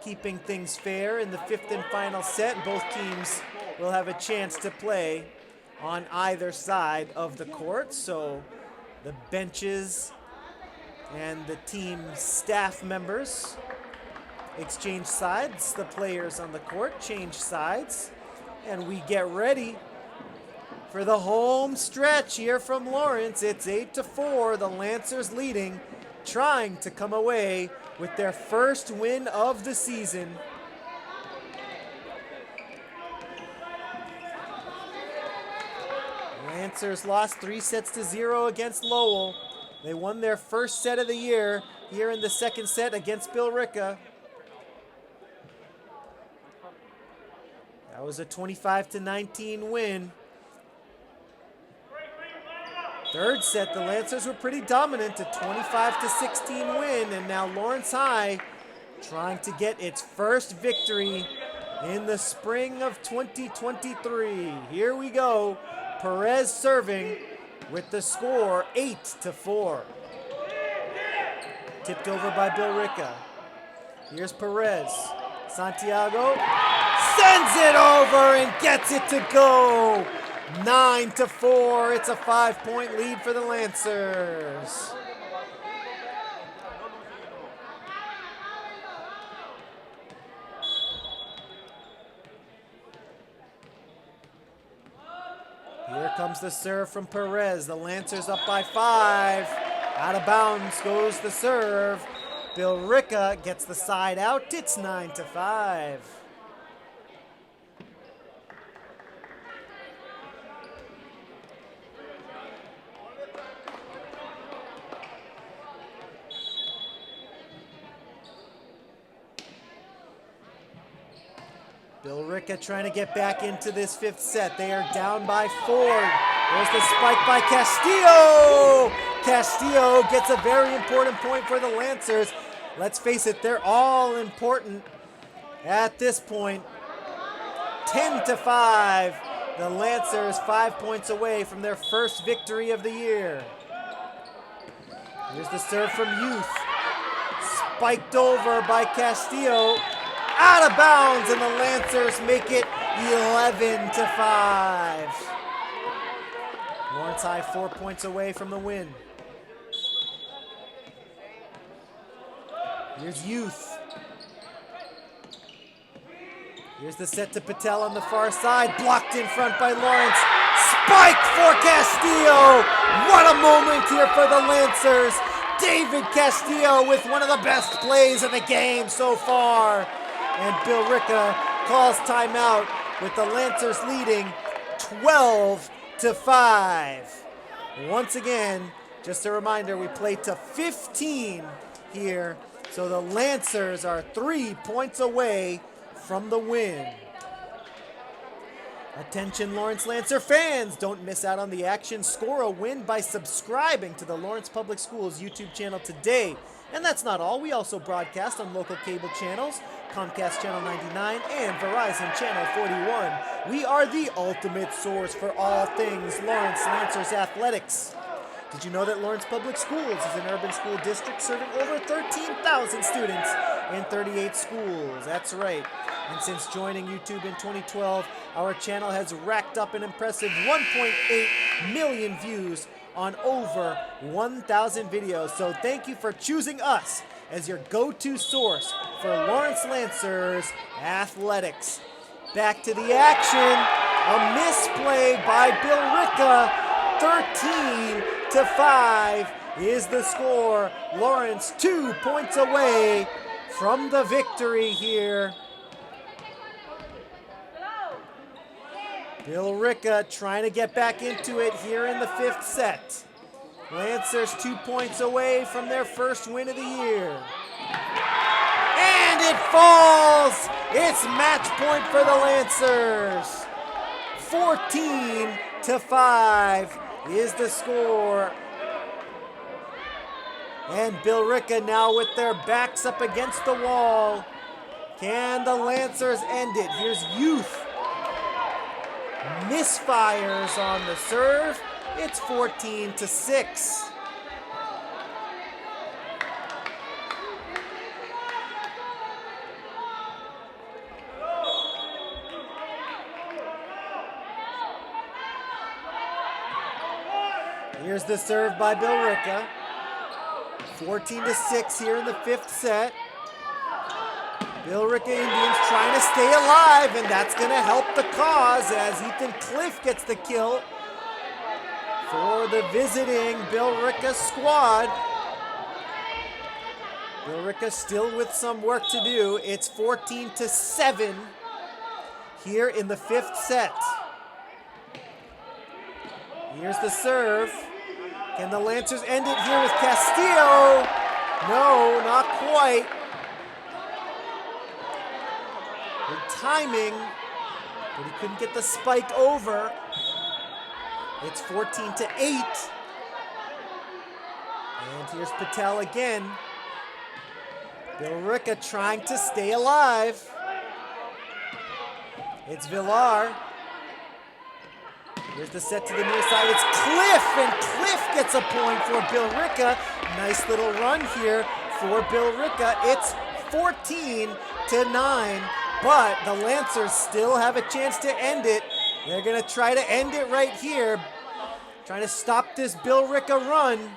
Keeping things fair in the fifth and final set. Both teams will have a chance to play on either side of the court. So the benches and the team staff members exchange sides. The players on the court change sides. And we get ready for the home stretch here from Lawrence. It's 8-4, the Lancers leading, trying to come away with their first win of the season. Lancers lost 3-0 against Lowell. They won their first set of the year here in the second set against Billerica. That was a 25-19 win. Third set, the Lancers were pretty dominant, a 25-16 win, and now Lawrence High trying to get its first victory in the spring of 2023. Here we go. Perez serving with the score 8-4. Tipped over by Billerica. Here's Perez. Santiago sends it over and gets it to go. 9-4. It's a 5-point lead for the Lancers. Here comes the serve from Perez. The Lancers up by 5. Out of bounds goes the serve. Billerica gets the side out. It's 9-5. Billerica trying to get back into this fifth set. They are down by 4. There's the spike by Castillo. Castillo gets a very important point for the Lancers. Let's face it, they're all important at this point. 10-5. The Lancers 5 points away from their first victory of the year. Here's the serve from Youth. Spiked over by Castillo. Out of bounds, and the Lancers make it 11-5. Lawrence High 4 points away from the win. Here's Youth. Here's the set to Patel on the far side. Blocked in front by Lawrence. Spike for Castillo. What a moment here for the Lancers. David Castillo with one of the best plays of the game so far. And Billerica calls timeout with the Lancers leading 12-5. Once again, just a reminder, we play to 15 here. So the Lancers are 3 points away from the win. Attention Lawrence Lancer fans, don't miss out on the action. Score a win by subscribing to the Lawrence Public Schools YouTube channel today. And that's not all. We also broadcast on local cable channels, Comcast Channel 99 and Verizon Channel 41. We are the ultimate source for all things Lawrence Lancers athletics. Did you know that Lawrence Public Schools is an urban school district serving over 13,000 students in 38 schools? That's right. And since joining YouTube in 2012, our channel has racked up an impressive 1.8 million views on over 1,000 videos. So thank you for choosing us as your go-to source for Lawrence Lancers athletics. Back to the action. A misplay by Billerica. 13-5 is the score. Lawrence 2 points away from the victory here. Billerica trying to get back into it here in the 5th set. Lancers 2 points away from their first win of the year. And it falls! It's match point for the Lancers. 14-5 is the score. And Billerica now with their backs up against the wall. Can the Lancers end it? Here's Youth. Misfires on the serve. It's 14-6. Here's the serve by Billerica. 14-6 here in the 5th set. Billerica Indians trying to stay alive, and that's going to help the cause as Ethan Cliff gets the kill for the visiting Billerica squad. Billerica still with some work to do. It's 14-7 here in the 5th set. Here's the serve. Can the Lancers end it here with Castillo? No, not quite. Good timing, but he couldn't get the spike over. It's 14-8. And here's Patel again. Billerica trying to stay alive. It's Villar. Here's the set to the near side. It's Cliff, and Cliff gets a point for Billerica. Nice little run here for Billerica. It's 14-9, but the Lancers still have a chance to end it. They're going to try to end it right here, trying to stop this Billerica run.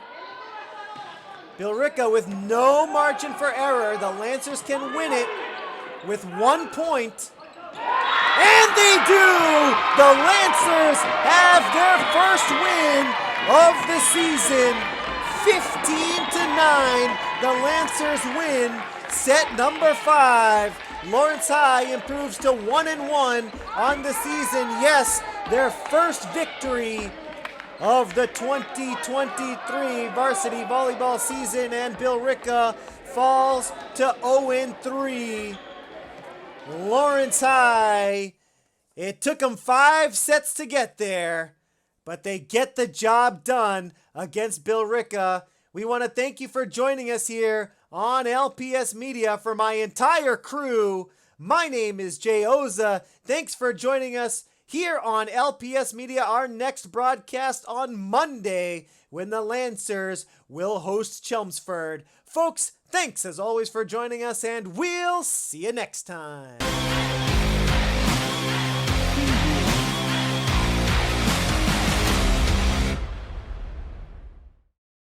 Billerica with no margin for error. The Lancers can win it with 1 point. And they do! The Lancers have their first win of the season. 15-9, the Lancers win set number 5. Lawrence High improves to 1-1 on the season. Yes, their first victory of the 2023 varsity volleyball season, and Billerica falls to 0-3. Lawrence High, it took them 5 sets to get there, but they get the job done against Billerica. We want to thank you for joining us here on LPS Media. For my entire crew, my name is Jay Oza. Thanks for joining us here on LPS Media. Our next broadcast on Monday when the Lancers will host Chelmsford. Folks, thanks as always for joining us, and we'll see you next time.